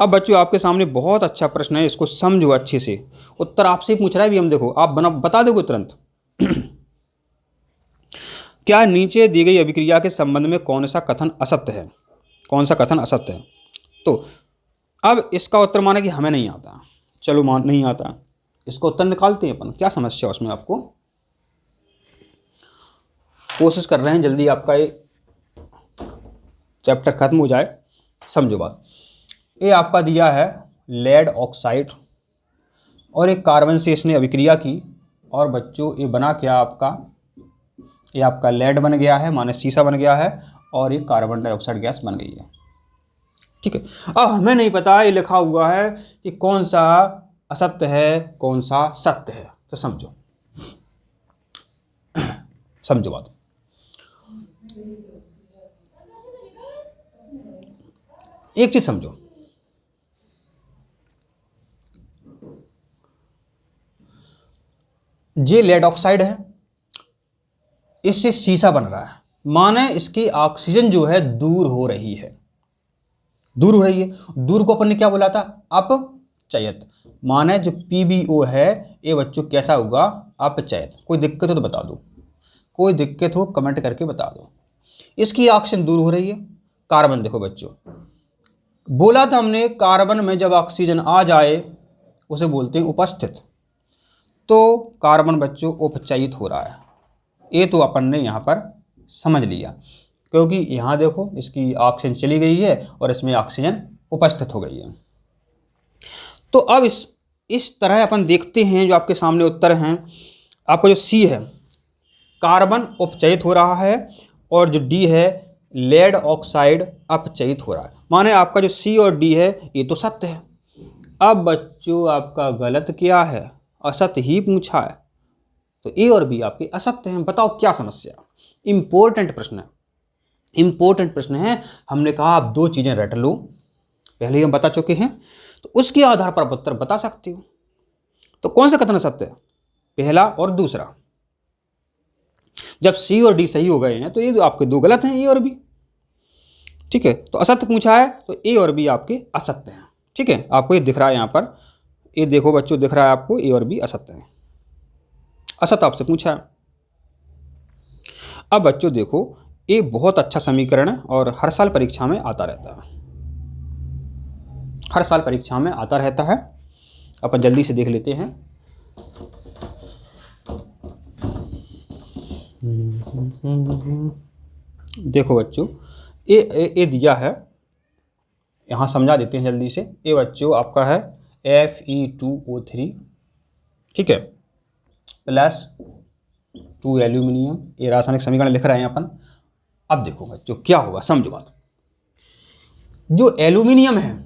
अब बच्चों आपके सामने बहुत अच्छा प्रश्न है, इसको समझो अच्छे से, उत्तर आपसे पूछ रहा है भी हम, देखो आप बता दोगे तुरंत। क्या नीचे दी गई अभिक्रिया के संबंध में कौन सा कथन असत्य है? कौन सा कथन असत्य है? तो अब इसका उत्तर माना कि हमें नहीं आता, चलो मान नहीं आता, इसका उत्तर निकालते हैं अपन, क्या समस्या है उसमें? आपको कोशिश कर रहे हैं जल्दी आपका ये चैप्टर खत्म हो जाए। समझो बात, ये आपका दिया है लेड ऑक्साइड और एक कार्बन से इसने अभिक्रिया की, और बच्चों ये बना क्या आपका, ये आपका लेड बन गया है, माने शीशा बन गया है, और ये कार्बन डाइऑक्साइड गैस बन गई है। ठीक है, अब हमें नहीं पता, ये लिखा हुआ है कि कौन सा असत्य है कौन सा सत्य है, तो समझो, समझो बात। एक चीज समझो, ये लेड ऑक्साइड है, इससे शीशा बन रहा है, माने इसकी ऑक्सीजन जो है दूर हो रही है, दूर हो रही है। दूर को अपन ने क्या बोला था? अपचयित। माने जो PbO है ये बच्चों कैसा होगा? अपचयित। कोई दिक्कत हो तो बता दो, कोई दिक्कत हो कमेंट करके बता दो। इसकी ऑक्सीजन दूर हो रही है। कार्बन देखो बच्चों, बोला था हमने कार्बन में जब ऑक्सीजन आ जाए उसे बोलते हैं उपस्थित, तो कार्बन बच्चों उपचयित हो रहा है, ये तो अपन ने यहाँ पर समझ लिया, क्योंकि यहाँ देखो इसकी ऑक्सीजन चली गई है और इसमें ऑक्सीजन उपस्थित हो गई है। तो अब इस तरह अपन देखते हैं जो आपके सामने उत्तर हैं। आपका जो सी है कार्बन उपचयित हो रहा है, और जो डी है लेड ऑक्साइड अपचयित हो रहा है, माने आपका जो सी और डी है ये तो सत्य है। अब बच्चों आपका गलत क्या है? असत्य ही पूछा है, तो ए और बी आपके असत्य हैं। बताओ क्या समस्या? इंपॉर्टेंट प्रश्न है, इंपॉर्टेंट प्रश्न है। हमने कहा आप दो चीजें रट लो, पहले ही हम बता चुके हैं, तो उसके आधार पर आप उत्तर बता सकते हो। तो कौन सा कथन सत्य है? पहला और दूसरा। जब सी और डी सही हो गए हैं तो ये आपके दो गलत हैं, ए और बी। ठीक है, तो असत्य पूछा है तो ए और बी आपके असत्य हैं। ठीक है, आपको ये दिख रहा है यहाँ पर, ये देखो बच्चों दिख रहा है आपको, ए और बी असत्य हैं। असत्य आपसे पूछा है। अब बच्चों देखो, ये बहुत अच्छा समीकरण है और हर साल परीक्षा में आता रहता है, हर साल परीक्षा में आता रहता है। अपन जल्दी से देख लेते हैं। देखो बच्चों, ये दिया है, यहाँ समझा देते हैं जल्दी से। ये बच्चों आपका है Fe2O3, ठीक है, प्लस 2 एल्यूमिनियम, ये रासायनिक समीकरण लिख रहे हैं अपन। अब देखो बच्चों क्या होगा, समझो बात। जो एल्यूमिनियम है,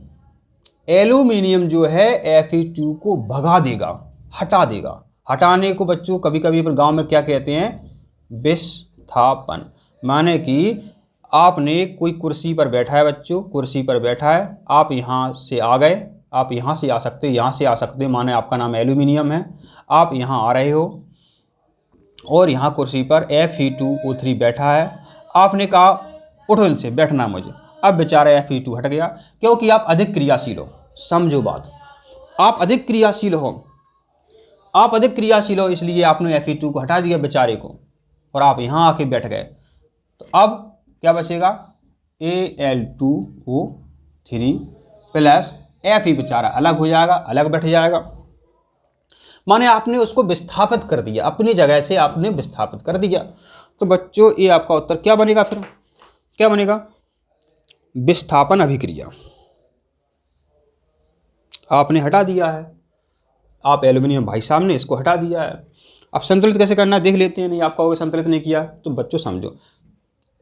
एल्यूमिनियम जो है Fe2 को भगा देगा, हटा देगा। हटाने को बच्चों कभी कभी अपन गांव में क्या कहते हैं, विस्थापन। माने कि आपने कोई कुर्सी पर बैठा है बच्चों, कुर्सी पर बैठा है, आप यहाँ से आ गए, आप यहाँ से आ सकते हो, यहाँ से आ सकते हो, माने आपका नाम एल्यूमिनियम है, आप यहाँ आ रहे हो और यहाँ कुर्सी पर Fe2O3 बैठा है। आपने कहा उठो इनसे, बैठना मुझे। अब बेचारा Fe2 हट गया, क्योंकि आप अधिक क्रियाशील हो। समझो बात, आप अधिक क्रियाशील हो, आप अधिक क्रियाशील हो, इसलिए आपने Fe2 को हटा दिया बेचारे को और आप यहाँ आके बैठ गए। तो अब क्या बचेगा, Al2O3 प्लस Fe बेचारा अलग हो जाएगा, अलग बैठ जाएगा। माने आपने उसको विस्थापित कर दिया, अपनी जगह से आपने विस्थापित कर दिया। तो बच्चों ये आपका उत्तर क्या बनेगा, फिर क्या बनेगा, विस्थापन अभिक्रिया। आपने हटा दिया है, आप एल्यूमिनियम भाई साहब ने इसको हटा दिया है। अब संतुलित कैसे करना देख लेते हैं। नहीं आप कहोगे संतुलित नहीं किया, तो बच्चों समझो,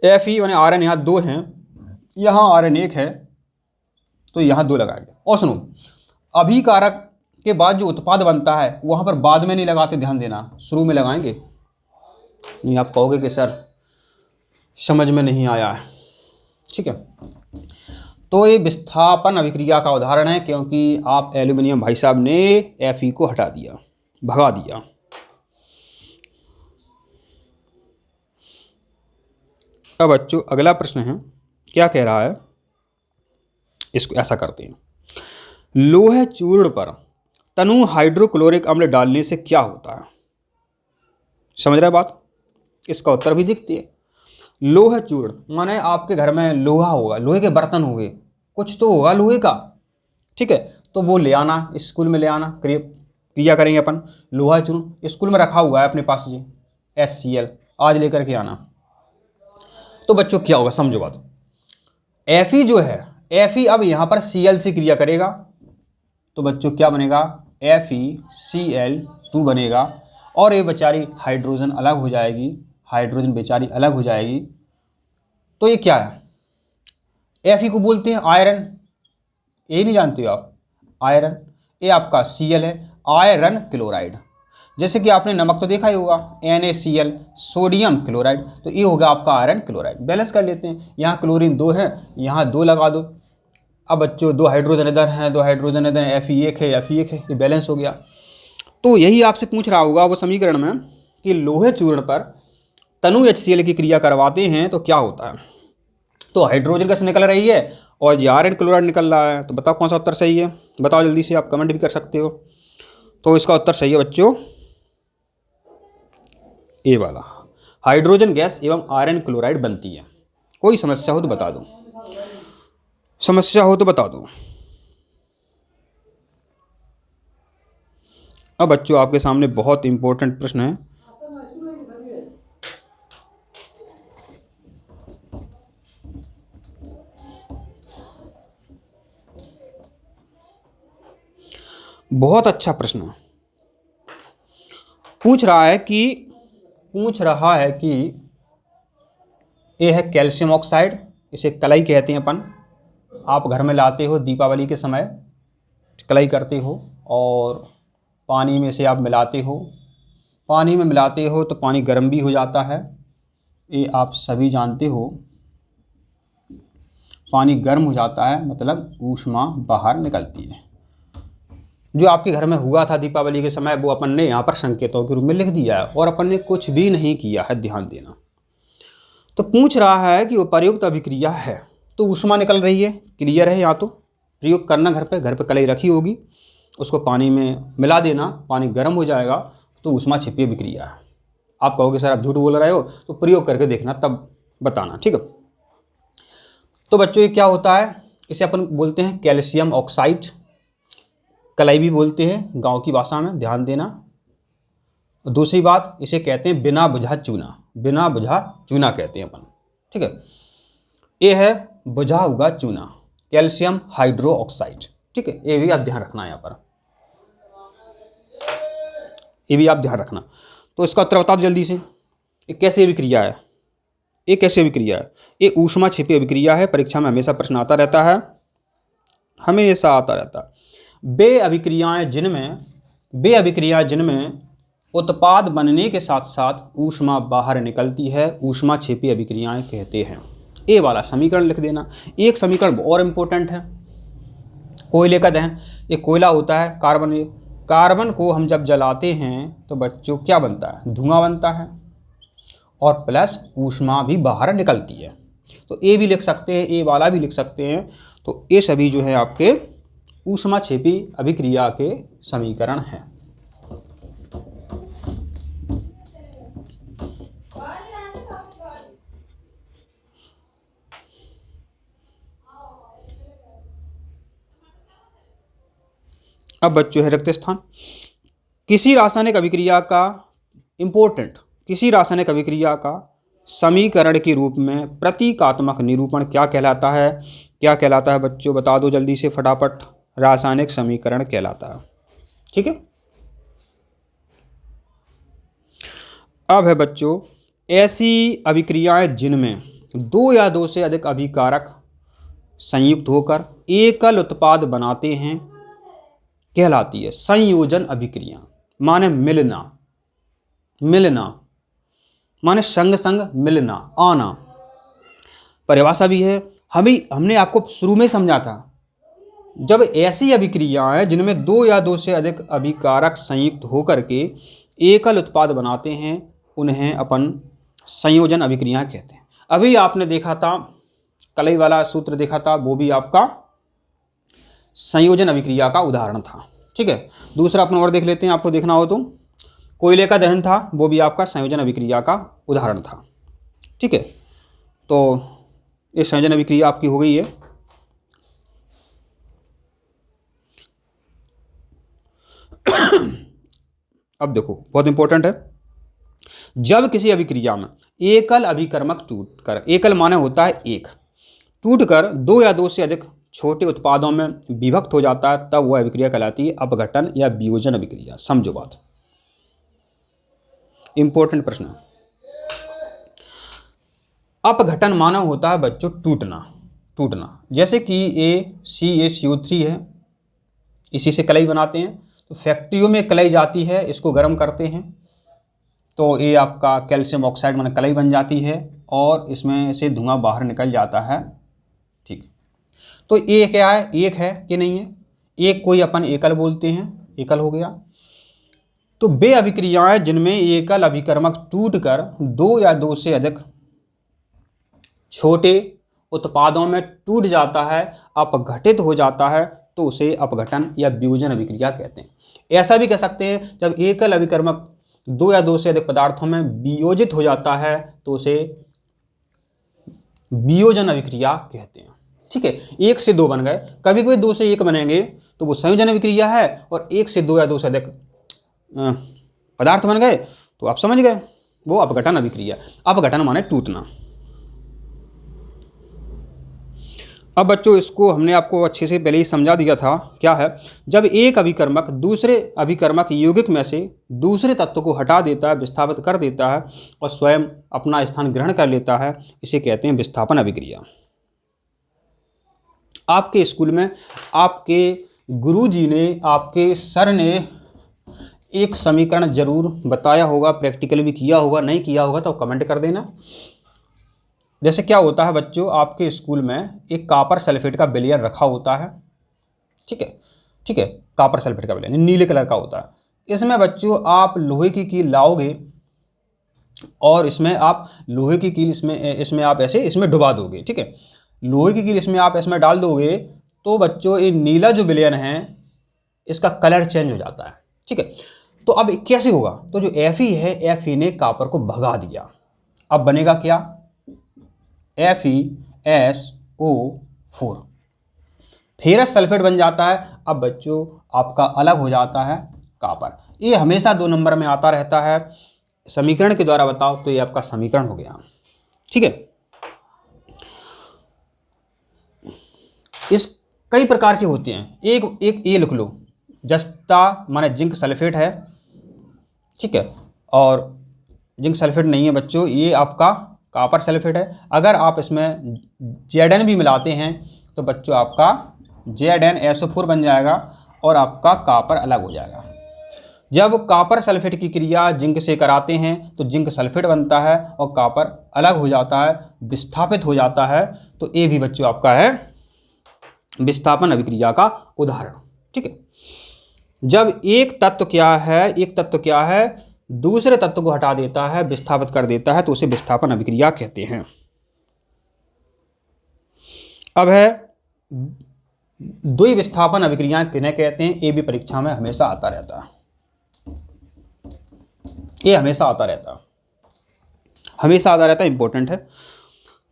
Fe यानी Rn यहाँ 2 हैं, यहाँ Rn 1 है, तो यहाँ 2 लगाएंगे। और सुनो, अभिकारक के बाद जो उत्पाद बनता है वहाँ पर बाद में नहीं लगाते, ध्यान देना, शुरू में लगाएंगे। नहीं आप कहोगे कि सर समझ में नहीं आया है, ठीक है। तो ये विस्थापन अभिक्रिया का उदाहरण है, क्योंकि आप एल्यूमिनियम भाई साहब ने Fe को हटा दिया, भगा दिया। अब बच्चों अगला प्रश्न है, क्या कह रहा है, इसको ऐसा करते हैं। लोह चूर्ण पर तनु हाइड्रोक्लोरिक अम्ल डालने से क्या होता है। समझ रहे बात, इसका उत्तर भी दिखती है। लोह चूर्ण माने आपके घर में लोहा होगा, लोहे के बर्तन होंगे, कुछ तो होगा लोहे का, ठीक है। तो वो ले आना, स्कूल में ले आना, क्रिया करेंगे अपन। लोहा चूर्ण स्कूल में रखा हुआ है अपने पास जी, HCl, आज लेकर के आना। तो बच्चों क्या होगा, समझो बात। Fe जो है, Fe अब यहाँ पर Cl से क्रिया करेगा, तो बच्चों क्या बनेगा, FeCl2 बनेगा। और ये बेचारी हाइड्रोजन अलग हो जाएगी, हाइड्रोजन बेचारी अलग हो जाएगी। तो ये क्या है, Fe को बोलते हैं आयरन, ये नहीं जानते हो आप, आयरन। ये आपका Cl है, आयरन क्लोराइड। जैसे कि आपने नमक तो देखा ही होगा, NaCl, सोडियम क्लोराइड, तो ये होगा आपका आयरन क्लोराइड। बैलेंस कर लेते हैं, यहाँ क्लोरीन 2 है, यहाँ 2 लगा दो। अब बच्चों 2 हाइड्रोजन इधर हैं, 2 हाइड्रोजन इधर, Fe1 है, Fe1 है, ये बैलेंस हो गया। तो यही आपसे पूछ रहा होगा वो समीकरण में कि लोहे चूर्ण पर तनु HCl की क्रिया करवाते हैं तो क्या होता है। तो हाइड्रोजन गैस निकल रही है और ये आयरन क्लोराइड निकल रहा है, तो बताओ कौन सा उत्तर सही है, बताओ जल्दी से, आप कमेंट भी कर सकते हो। तो इसका उत्तर सही है बच्चों, ए वाला, हाइड्रोजन गैस एवं आयरन क्लोराइड बनती है। कोई समस्या हो तो बता दो, समस्या हो तो बता दो। अब बच्चों आपके सामने बहुत इंपॉर्टेंट प्रश्न है। बहुत अच्छा प्रश्न पूछ रहा है कि ये है कैल्शियम ऑक्साइड, इसे कलई कहते हैं अपन। आप घर में लाते हो दीपावली के समय, कलई करते हो और पानी में से आप मिलाते हो, पानी में मिलाते हो तो पानी गर्म भी हो जाता है, ये आप सभी जानते हो। पानी गर्म हो जाता है मतलब ऊष्मा बाहर निकलती है। जो आपके घर में हुआ था दीपावली के समय, वो अपन ने यहाँ पर संकेतों के रूप में लिख दिया है और अपन ने कुछ भी नहीं किया है, ध्यान देना। तो पूछ रहा है कि उपर्युक्त अभिक्रिया है, तो ऊष्मा निकल रही है, क्लियर है। यहाँ तो प्रयोग करना, घर पे कलई रखी होगी, उसको पानी में मिला देना, पानी गर्म हो जाएगा तो ऊष्मा छिपी अभिक्रिया है। आप कहोगे सर आप झूठ बोल रहे हो, तो प्रयोग करके देखना तब बताना, ठीक है। तो बच्चों ये क्या होता है, इसे अपन बोलते हैं कैल्शियम ऑक्साइड, कलई भी बोलते हैं गांव की भाषा में, ध्यान देना। दूसरी बात, इसे कहते हैं बिना बुझा चूना, बिना बुझा चूना कहते हैं अपन, ठीक है। ये है बुझा हुआ चूना, कैल्शियम हाइड्रो ऑक्साइड, ठीक है। ये भी आप ध्यान रखना, यहाँ पर ये भी आप ध्यान रखना। तो इसका उत्तर बता दो जल्दी से, ये कैसे अभिक्रिया है, ये कैसे अभिक्रिया है, ये ऊष्मा छिपी अभिक्रिया है। परीक्षा में हमेशा प्रश्न आता रहता है। हमेशा आता रहता है। वे अभिक्रियाएं जिनमें उत्पाद बनने के साथ साथ ऊष्मा बाहर निकलती है, ऊष्मा क्षेपी अभिक्रियाएं कहते हैं। ए वाला समीकरण लिख देना। एक समीकरण और इम्पोर्टेंट है, कोयले का दहन। एक कोयला होता है कार्बन, कार्बन को हम जब जलाते हैं तो बच्चों क्या बनता है, धुआं बनता है और प्लस ऊष्मा भी बाहर निकलती है। तो ए भी लिख सकते हैं, ए वाला भी लिख सकते हैं। तो ये सभी जो है आपके ऊष्मा क्षेपी अभिक्रिया के समीकरण हैं। अब बच्चों है रिक्त स्थान। किसी रासायनिक अभिक्रिया का समीकरण के रूप में प्रतीकात्मक निरूपण क्या कहलाता है? क्या कहलाता है बच्चों, बता दो जल्दी से फटाफट। रासायनिक समीकरण कहलाता है। ठीक है। अब है बच्चों ऐसी अभिक्रियाएं जिनमें दो या दो से अधिक अभिकारक संयुक्त होकर एकल उत्पाद बनाते हैं कहलाती है संयोजन अभिक्रिया। माने मिलना माने संग संग मिलना, आना। परिभाषा भी है, हमने आपको शुरू में समझा था, जब ऐसी अभिक्रियाएं जिनमें दो या दो से अधिक अभिकारक संयुक्त होकर के एकल उत्पाद बनाते हैं उन्हें अपन संयोजन अभिक्रिया कहते हैं। अभी आपने देखा था, कलई वाला सूत्र देखा था, वो भी आपका संयोजन अभिक्रिया का उदाहरण था। ठीक है। दूसरा अपन और देख लेते हैं, आपको देखना हो तो कोयले का दहन था, वो भी आपका संयोजन अभिक्रिया का उदाहरण था। ठीक है। तो ये संयोजन अभिक्रिया आपकी हो गई है। अब देखो बहुत इंपॉर्टेंट है, जब किसी अभिक्रिया में एकल अभिकर्मक टूटकर, एकल माने होता है एक, टूटकर दो या दो से अधिक छोटे उत्पादों में विभक्त हो जाता है, तब वह अभिक्रिया कहलाती है अपघटन या वियोजन अभिक्रिया। समझो बात, इंपॉर्टेंट प्रश्न है। अपघटन माना होता है बच्चों टूटना। जैसे कि CaCO3 है, इसी से कलई बनाते हैं। तो फैक्ट्रियों में कलई जाती है, इसको गर्म करते हैं तो ये आपका कैल्शियम ऑक्साइड माना कलई बन जाती है और इसमें से धुआं बाहर निकल जाता है। ठीक। तो ये क्या है, एक है कि नहीं है, एक कोई अपन एकल बोलते हैं, एकल हो गया। तो वे अभिक्रियाएं जिनमें एकल अभिकर्मक टूटकर दो या दो से अधिक छोटे उत्पादों में टूट जाता है, अपघटित हो जाता है, तो उसे अपघटन या वियोजन अभिक्रिया कहते हैं। ऐसा भी कह सकते हैं जब एकल अभिकर्मक दो या दो से अधिक पदार्थों में वियोजित हो जाता है तो उसे वियोजन अभिक्रिया कहते हैं। ठीक है। एक से दो बन गए, कभी कभी दो से एक बनेंगे तो वो संयोजन अभिक्रिया है, और एक से दो या दो से अधिक पदार्थ बन गए तो आप समझ गए वो अपघटन अभिक्रिया। अपघटन माने टूटना। अब बच्चों इसको हमने आपको अच्छे से पहले ही समझा दिया था। क्या है, जब एक अभिकर्मक दूसरे अभिकर्मक यौगिक में से दूसरे तत्व को हटा देता है, विस्थापित कर देता है और स्वयं अपना स्थान ग्रहण कर लेता है, इसे कहते हैं विस्थापन अभिक्रिया। आपके स्कूल में आपके गुरुजी ने, आपके सर ने एक समीकरण जरूर बताया होगा, प्रैक्टिकल भी किया होगा, नहीं किया होगा तो कमेंट कर देना। जैसे क्या होता है बच्चों, आपके स्कूल में एक कॉपर सल्फेट का विलयन रखा होता है। ठीक है। कॉपर सल्फेट का विलयन नीले कलर का होता है। इसमें बच्चों आप लोहे की कील लाओगे और इसमें आप लोहे की कील इसमें आप ऐसे इसमें डुबा दोगे। ठीक है। लोहे की कील इसमें आप इसमें डाल दोगे तो बच्चों ये नीला जो विलयन है इसका कलर चेंज हो जाता है। ठीक है। तो अब कैसे होगा, तो जो Fe है, Fe ने कॉपर को भगा दिया, अब बनेगा क्या, FeSO4, फेरस सल्फेट बन जाता है। अब बच्चों आपका अलग हो जाता है कॉपर। ये हमेशा 2 नंबर में आता रहता है। समीकरण के द्वारा बताओ तो ये आपका समीकरण हो गया। ठीक है। इस कई प्रकार के होते हैं, एक ये लिख लो, जस्ता माने जिंक सल्फेट है। ठीक है। और जिंक सल्फेट नहीं है बच्चों, ये आपका कॉपर सल्फेट है। अगर आप इसमें Zn भी मिलाते हैं तो बच्चों आपका ZnSO4 बन जाएगा और आपका कॉपर अलग हो जाएगा। जब कॉपर सल्फेट की क्रिया जिंक से कराते हैं तो जिंक सल्फेट बनता है और कॉपर अलग हो जाता है, विस्थापित हो जाता है। तो ये भी बच्चों आपका है विस्थापन अभिक्रिया का उदाहरण। ठीक है, जब एक तत्व क्या है दूसरे तत्व को हटा देता है, विस्थापित कर देता है, तो उसे विस्थापन अभिक्रिया कहते हैं। अब है द्विविस्थापन अभिक्रियाएं किन्हें कहते हैं। ये भी परीक्षा में हमेशा आता रहता है, ये हमेशा आता रहता है, इंपॉर्टेंट है।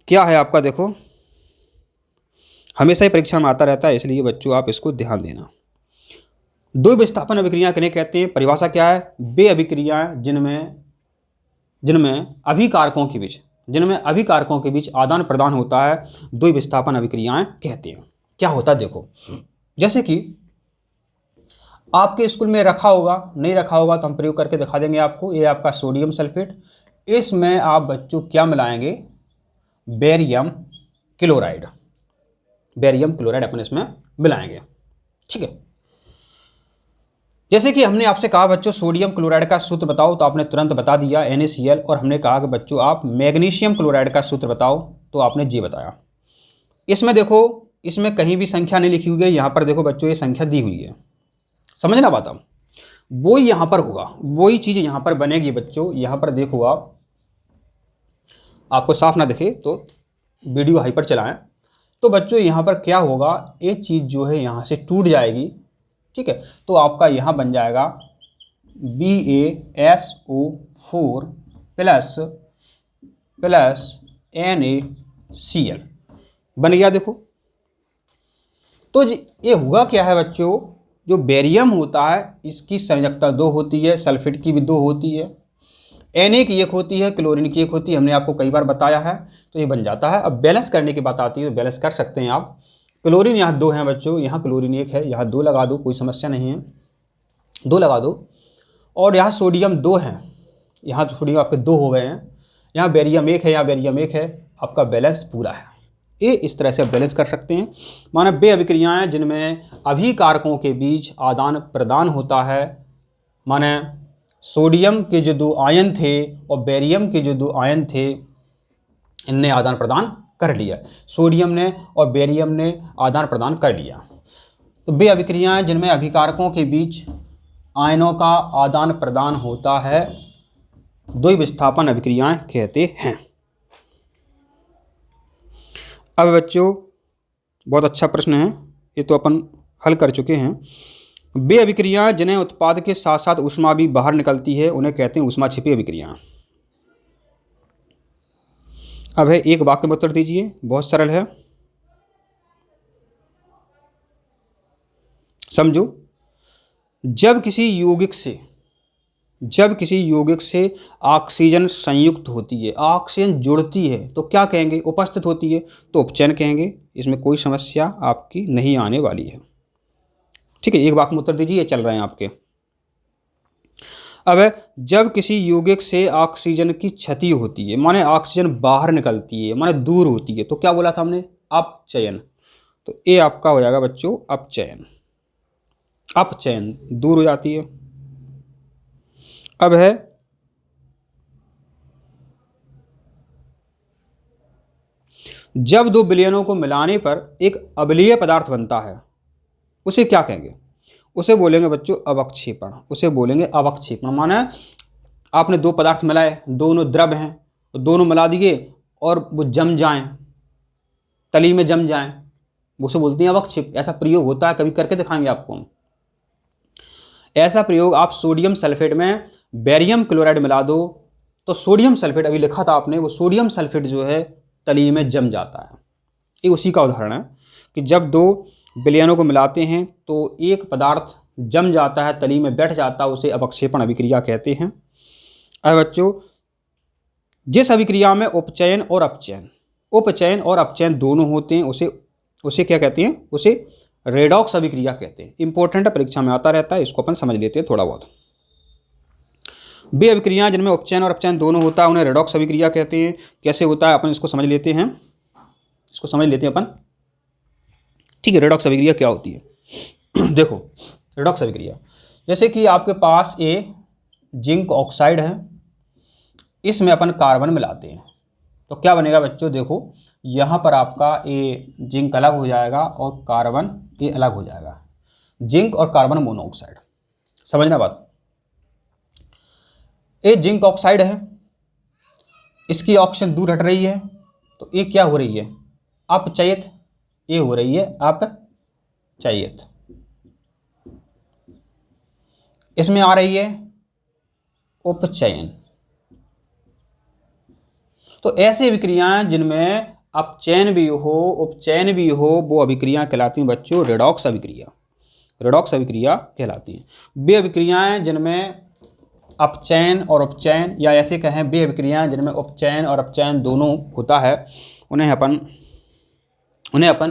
क्या है आपका, देखो हमेशा ही परीक्षा में आता रहता है, इसलिए बच्चों आप इसको ध्यान देना। द्विविस्थापन अभिक्रिया किन्हें कहते हैं, परिभाषा क्या है, वे अभिक्रियाएं जिनमें अभिकारकों के बीच आदान प्रदान होता है, द्विविस्थापन अभिक्रियाएं कहते हैं। क्या होता है देखो, जैसे कि आपके स्कूल में रखा होगा, नहीं रखा होगा तो हम प्रयोग करके दिखा देंगे आपको। ये आपका सोडियम सल्फेट, इसमें आप बच्चों क्या मिलाएंगे, बेरियम क्लोराइड अपन इसमें मिलाएंगे। ठीक है, जैसे कि हमने आपसे कहा बच्चों सोडियम क्लोराइड का सूत्र बताओ, तो आपने तुरंत बता दिया NaCl, और हमने कहा कि बच्चों आप मैग्नीशियम क्लोराइड का सूत्र बताओ, तो आपने जी बताया। इसमें देखो, इसमें कहीं भी संख्या नहीं लिखी हुई है, यहाँ पर देखो बच्चों ये संख्या दी हुई है, समझना बात। अब वही यहाँ पर होगा, वही चीज़ यहाँ पर बनेगी बच्चों। यहाँ पर देखो आपको साफ ना दिखे तो वीडियो हाइपर चलाएं, तो बच्चों यहाँ पर क्या होगा, एक चीज़ जो है यहाँ से टूट जाएगी। ठीक है, तो आपका यहाँ बन जाएगा BaSO4 प्लस NaCl बन गया। देखो तो ये हुआ क्या है बच्चों, जो बेरियम होता है इसकी संयोजकता 2 होती है, सल्फेट की भी 2 होती है, Na की 1 होती है, क्लोरीन की 1 होती है, हमने आपको कई बार बताया है। तो ये बन जाता है। अब बैलेंस करने की बात आती है तो बैलेंस कर सकते हैं आप। क्लोरीन यहाँ 2 हैं बच्चों, यहाँ क्लोरीन 1 है, यहाँ 2 लगा दो, कोई समस्या नहीं है, 2 लगा दो। और यहाँ सोडियम 2 हैं, यहाँ सोडियम आपके 2 हो गए हैं, यहाँ बेरियम 1 है, यहाँ बेरियम 1 है, आपका बैलेंस पूरा है। ये इस तरह से आप बैलेंस कर सकते हैं। माना वे अभिक्रियाएँ जिनमें अभिकारकों के बीच आदान प्रदान होता है, माने सोडियम के जो 2 आयन थे और बेरियम के जो 2 आयन थे, इनने आदान प्रदान कर लिया, सोडियम ने और बेरियम ने आदान प्रदान कर लिया। तो वे अभिक्रियाएं जिनमें अभिकारकों के बीच आयनों का आदान प्रदान होता है, द्विविस्थापन अभिक्रियाएं कहते हैं। अब बच्चों बहुत अच्छा प्रश्न है, ये तो अपन हल कर चुके हैं। वे अभिक्रियाएं जिन्हें उत्पाद के साथ साथ ऊष्मा भी बाहर निकलती है, उन्हें कहते हैं ऊष्मा छिपी अभिक्रियाएं। अब है एक वाक्य में उत्तर दीजिए, बहुत सरल है, समझो। जब किसी यौगिक से ऑक्सीजन संयुक्त होती है, ऑक्सीजन जुड़ती है, तो क्या कहेंगे, उपस्थित होती है, तो उपचयन कहेंगे। इसमें कोई समस्या आपकी नहीं आने वाली है। ठीक है, एक वाक्य में उत्तर दीजिए, ये चल रहे हैं आपके। अब जब किसी यौगिक से ऑक्सीजन की क्षति होती है, माने ऑक्सीजन बाहर निकलती है, माने दूर होती है, तो क्या बोला था हमने, अपचयन। तो ये आपका हो जाएगा बच्चों अपचयन, दूर हो जाती है। अब है जब 2 विलयनों को मिलाने पर एक अम्लीय पदार्थ बनता है, उसे क्या कहेंगे, उसे बोलेंगे बच्चों अवक्षेपण। माने आपने 2 पदार्थ मिलाए, दोनों द्रव हैं, दोनों मिला दिए और वो जम जाएं, तली में जम जाएं, उसे बोलते हैं अवक्षेप। ऐसा प्रयोग होता है, कभी करके दिखाएंगे आपको हम। ऐसा प्रयोग आप सोडियम सल्फेट में बेरियम क्लोराइड मिला दो, तो सोडियम सल्फेट अभी लिखा था आपने, वो सोडियम सल्फेट जो है तली में जम जाता है। ये उसी का उदाहरण है कि जब 2 विलयनों को मिलाते हैं तो एक पदार्थ जम जाता है, तली में बैठ जाता है, उसे अवक्षेपण अभिक्रिया कहते हैं। अब बच्चों जिस अभिक्रिया में उपचयन और अपचयन दोनों होते हैं, उसे क्या कहते हैं, उसे रेडॉक्स अभिक्रिया कहते हैं। इंपॉर्टेंट है, परीक्षा में आता रहता है, इसको अपन समझ लेते हैं थोड़ा बहुत। वे अभिक्रियाएं जिनमें उपचयन और अपचयन दोनों होता है, उन्हें रेडॉक्स अभिक्रिया कहते हैं। कैसे होता है अपन इसको समझ लेते हैं, अपन ठीक है, रेडॉक्स अभिक्रिया क्या होती है? देखो, रेडॉक्स अभिक्रिया जैसे कि आपके पास ए जिंक ऑक्साइड है, इसमें अपन कार्बन मिलाते हैं तो क्या बनेगा बच्चों? देखो यहाँ पर आपका ए जिंक अलग हो जाएगा और कार्बन ए अलग हो जाएगा, जिंक और कार्बन मोनोऑक्साइड। समझना बात। ए जिंक ऑक्साइड है, इसकी ऑक्सीजन दूर हट रही है तो ए क्या हो रही है? अपचयित। ए हो रही है अपचयित। इसमें आ रही है उपचयन। तो ऐसी अभिक्रियाएं जिनमें अपचयन भी हो उपचयन भी हो वो अभिक्रियाएं कहलाती हैं बच्चों रेडॉक्स अभिक्रिया। रेडॉक्स अभिक्रिया कहलाती हैं। वे अभिक्रियाएं जिनमें अपचयन और उपचयन, या ऐसे कहें वे अभिक्रियाएं जिनमें उपचयन और अपचयन दोनों होता है, उन्हें अपन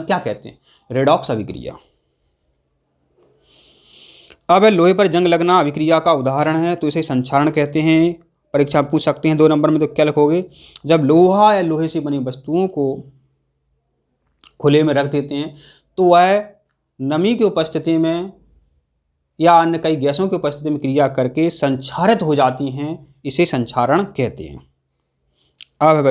क्या कहते हैं? रेडॉक्स अभिक्रिया। अब लोहे पर जंग लगना अभिक्रिया का उदाहरण है, तो इसे संक्षारण कहते हैं। परीक्षा पूछ सकते हैं 2 नंबर में, तो क्या लिखोगे? जब लोहा या लोहे से बनी वस्तुओं को खुले में रख देते हैं तो वह नमी की उपस्थिति में या अन्य कई गैसों की उपस्थिति में क्रिया करके संक्षारित हो जाती हैं, इसे संक्षारण कहते हैं। अब है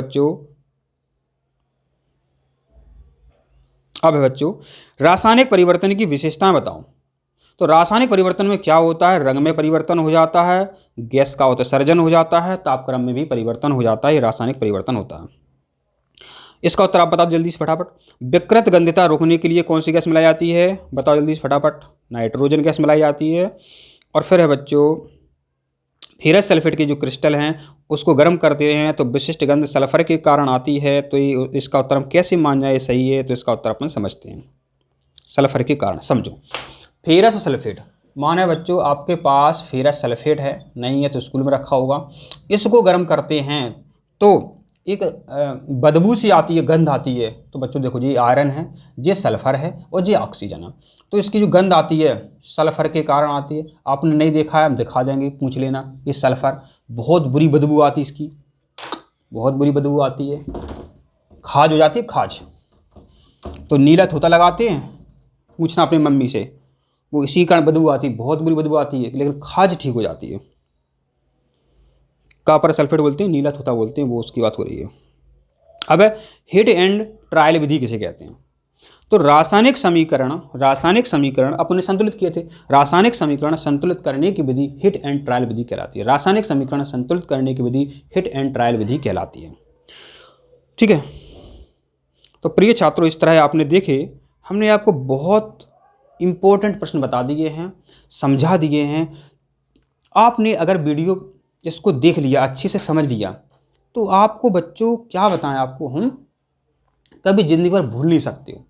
बच्चों रासायनिक परिवर्तन की विशेषताएं बताओ। तो रासायनिक परिवर्तन में क्या होता है? रंग में परिवर्तन हो जाता है, गैस का उत्सर्जन हो जाता है, तापक्रम में भी परिवर्तन हो जाता है। ये रासायनिक परिवर्तन होता है। इसका उत्तर आप बताओ जल्दी से फटाफट। विकृत गंधता रोकने के लिए कौन सी गैस मिलाई जाती है? बताओ जल्दी से फटाफट। नाइट्रोजन गैस मिलाई जाती है। और फिर है बच्चों फेरस सल्फेट के जो क्रिस्टल हैं उसको गर्म करते हैं तो विशिष्ट गंध सल्फर के कारण आती है। तो इसका उत्तर हम कैसे मान जाए सही है? तो इसका उत्तर अपन समझते हैं, सल्फर के कारण। समझो, फेरस सल्फेट माने बच्चों आपके पास फेरस सल्फेट है, नहीं है तो स्कूल में रखा होगा। इसको गर्म करते हैं तो एक बदबू सी आती है, गंध आती है। तो बच्चों देखो जी आयरन है, ये सल्फर है और ये ऑक्सीजन है। तो इसकी जो गंध आती है सल्फर के कारण आती है। आपने नहीं देखा है, हम दिखा देंगे, पूछ लेना। ये सल्फर बहुत बुरी बदबू आती है, इसकी बहुत बुरी बदबू आती है, खाज हो जाती है, खाज। तो नीला थोता लगाते हैं, पूछना अपनी मम्मी से, वो इसी कारण बदबू आती है, बहुत बुरी बदबू आती है, लेकिन खाज ठीक हो जाती है। कॉपर सल्फेट बोलते हैं, नीला थोता बोलते हैं, वो उसकी बात हो रही है। अब हिट एंड ट्रायल विधि किसे कहते हैं? तो रासायनिक समीकरण अपने संतुलित किए थे। रासायनिक समीकरण संतुलित करने की विधि हिट एंड ट्रायल विधि कहलाती है। रासायनिक समीकरण संतुलित करने की विधि हिट एंड ट्रायल विधि कहलाती है। ठीक है, तो प्रिय छात्रों इस तरह आपने देखे, हमने आपको बहुत इम्पोर्टेंट प्रश्न बता दिए हैं, समझा दिए हैं। आपने अगर वीडियो इसको देख लिया, अच्छे से समझ लिया, तो आपको बच्चों क्या बताएं, आपको हम कभी ज़िंदगी भर भूल नहीं सकते हो।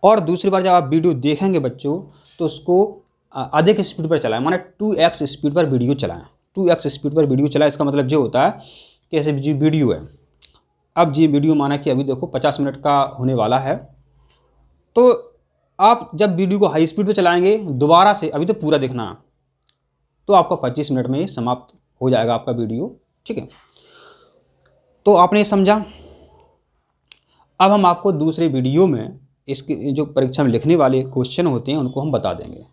और दूसरी बार जब आप वीडियो देखेंगे बच्चों तो उसको अधिक स्पीड पर चलाएं, माने 2x स्पीड पर वीडियो चलाएं। 2x स्पीड पर वीडियो चलाएं, इसका मतलब ये होता है कि ऐसे जी वीडियो है, अब जी वीडियो माना कि अभी देखो 50 मिनट का होने वाला है, तो आप जब वीडियो को हाई स्पीड पर चलाएंगे दोबारा से, अभी तो पूरा देखना है, तो आपका 25 मिनट में ही समाप्त हो जाएगा आपका वीडियो। ठीक है, तो आपने समझा। अब हम आपको दूसरे वीडियो में इसके जो परीक्षा में लिखने वाले क्वेश्चन होते हैं उनको हम बता देंगे।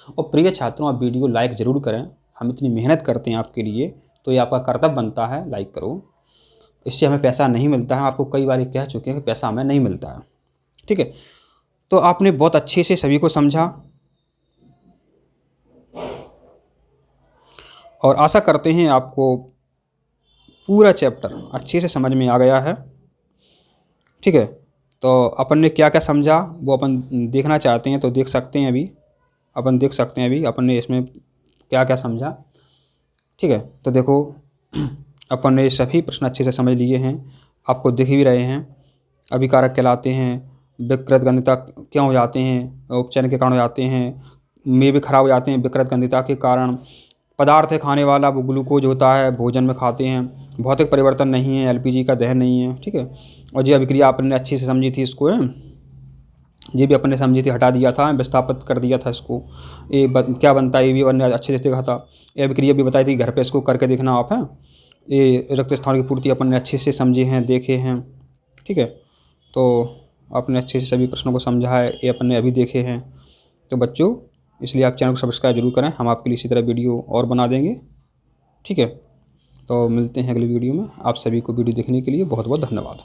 और प्रिय छात्रों आप वीडियो लाइक ज़रूर करें, हम इतनी मेहनत करते हैं आपके लिए, तो ये आपका कर्तव्य बनता है, लाइक करो। इससे हमें पैसा नहीं मिलता है, आपको कई बार कह चुके हैं कि पैसा हमें नहीं मिलता है। ठीक है, तो आपने बहुत अच्छे से सभी को समझा और आशा करते हैं आपको पूरा चैप्टर अच्छे से समझ में आ गया है। ठीक है, तो अपन ने क्या क्या समझा वो अपन देखना चाहते हैं तो देख सकते हैं, अभी अपन देख सकते हैं अभी अपन ने इसमें क्या क्या समझा। ठीक है, तो देखो अपन ने सभी प्रश्न अच्छे से समझ लिए हैं, आपको दिख भी रहे हैं। अभिकारक कहलाते हैं, विकृत गंधता क्यों हो जाते हैं, उपचयन के कारण हो जाते हैं, मेवे खराब हो जाते हैं विकृत गंधता के कारण, पदार्थ है खाने वाला वो ग्लूकोज होता है, भोजन में खाते हैं, भौतिक परिवर्तन नहीं है, एलपीजी का दहन नहीं है। ठीक है, और ये अभिक्रिया आपने अच्छे से समझी थी, इसको है ये भी अपन ने समझी थी, हटा दिया था, विस्थापित कर दिया था इसको। ये क्या बनता है ये भी अपन ने अच्छे से देखा था। ये अभिक्रिया भी बताई थी, घर पे इसको करके देखना आप है। ये रक्त स्थान की पूर्ति अपन ने अच्छे से समझे हैं, देखे हैं। ठीक है, तो आपने अच्छे से सभी प्रश्नों को समझा है, ये अपने अभी देखे हैं। तो बच्चों इसलिए आप चैनल को सब्सक्राइब जरूर करें, हम आपके लिए इसी तरह वीडियो और बना देंगे। ठीक है, तो मिलते हैं अगली वीडियो में। आप सभी को वीडियो देखने के लिए बहुत बहुत धन्यवाद।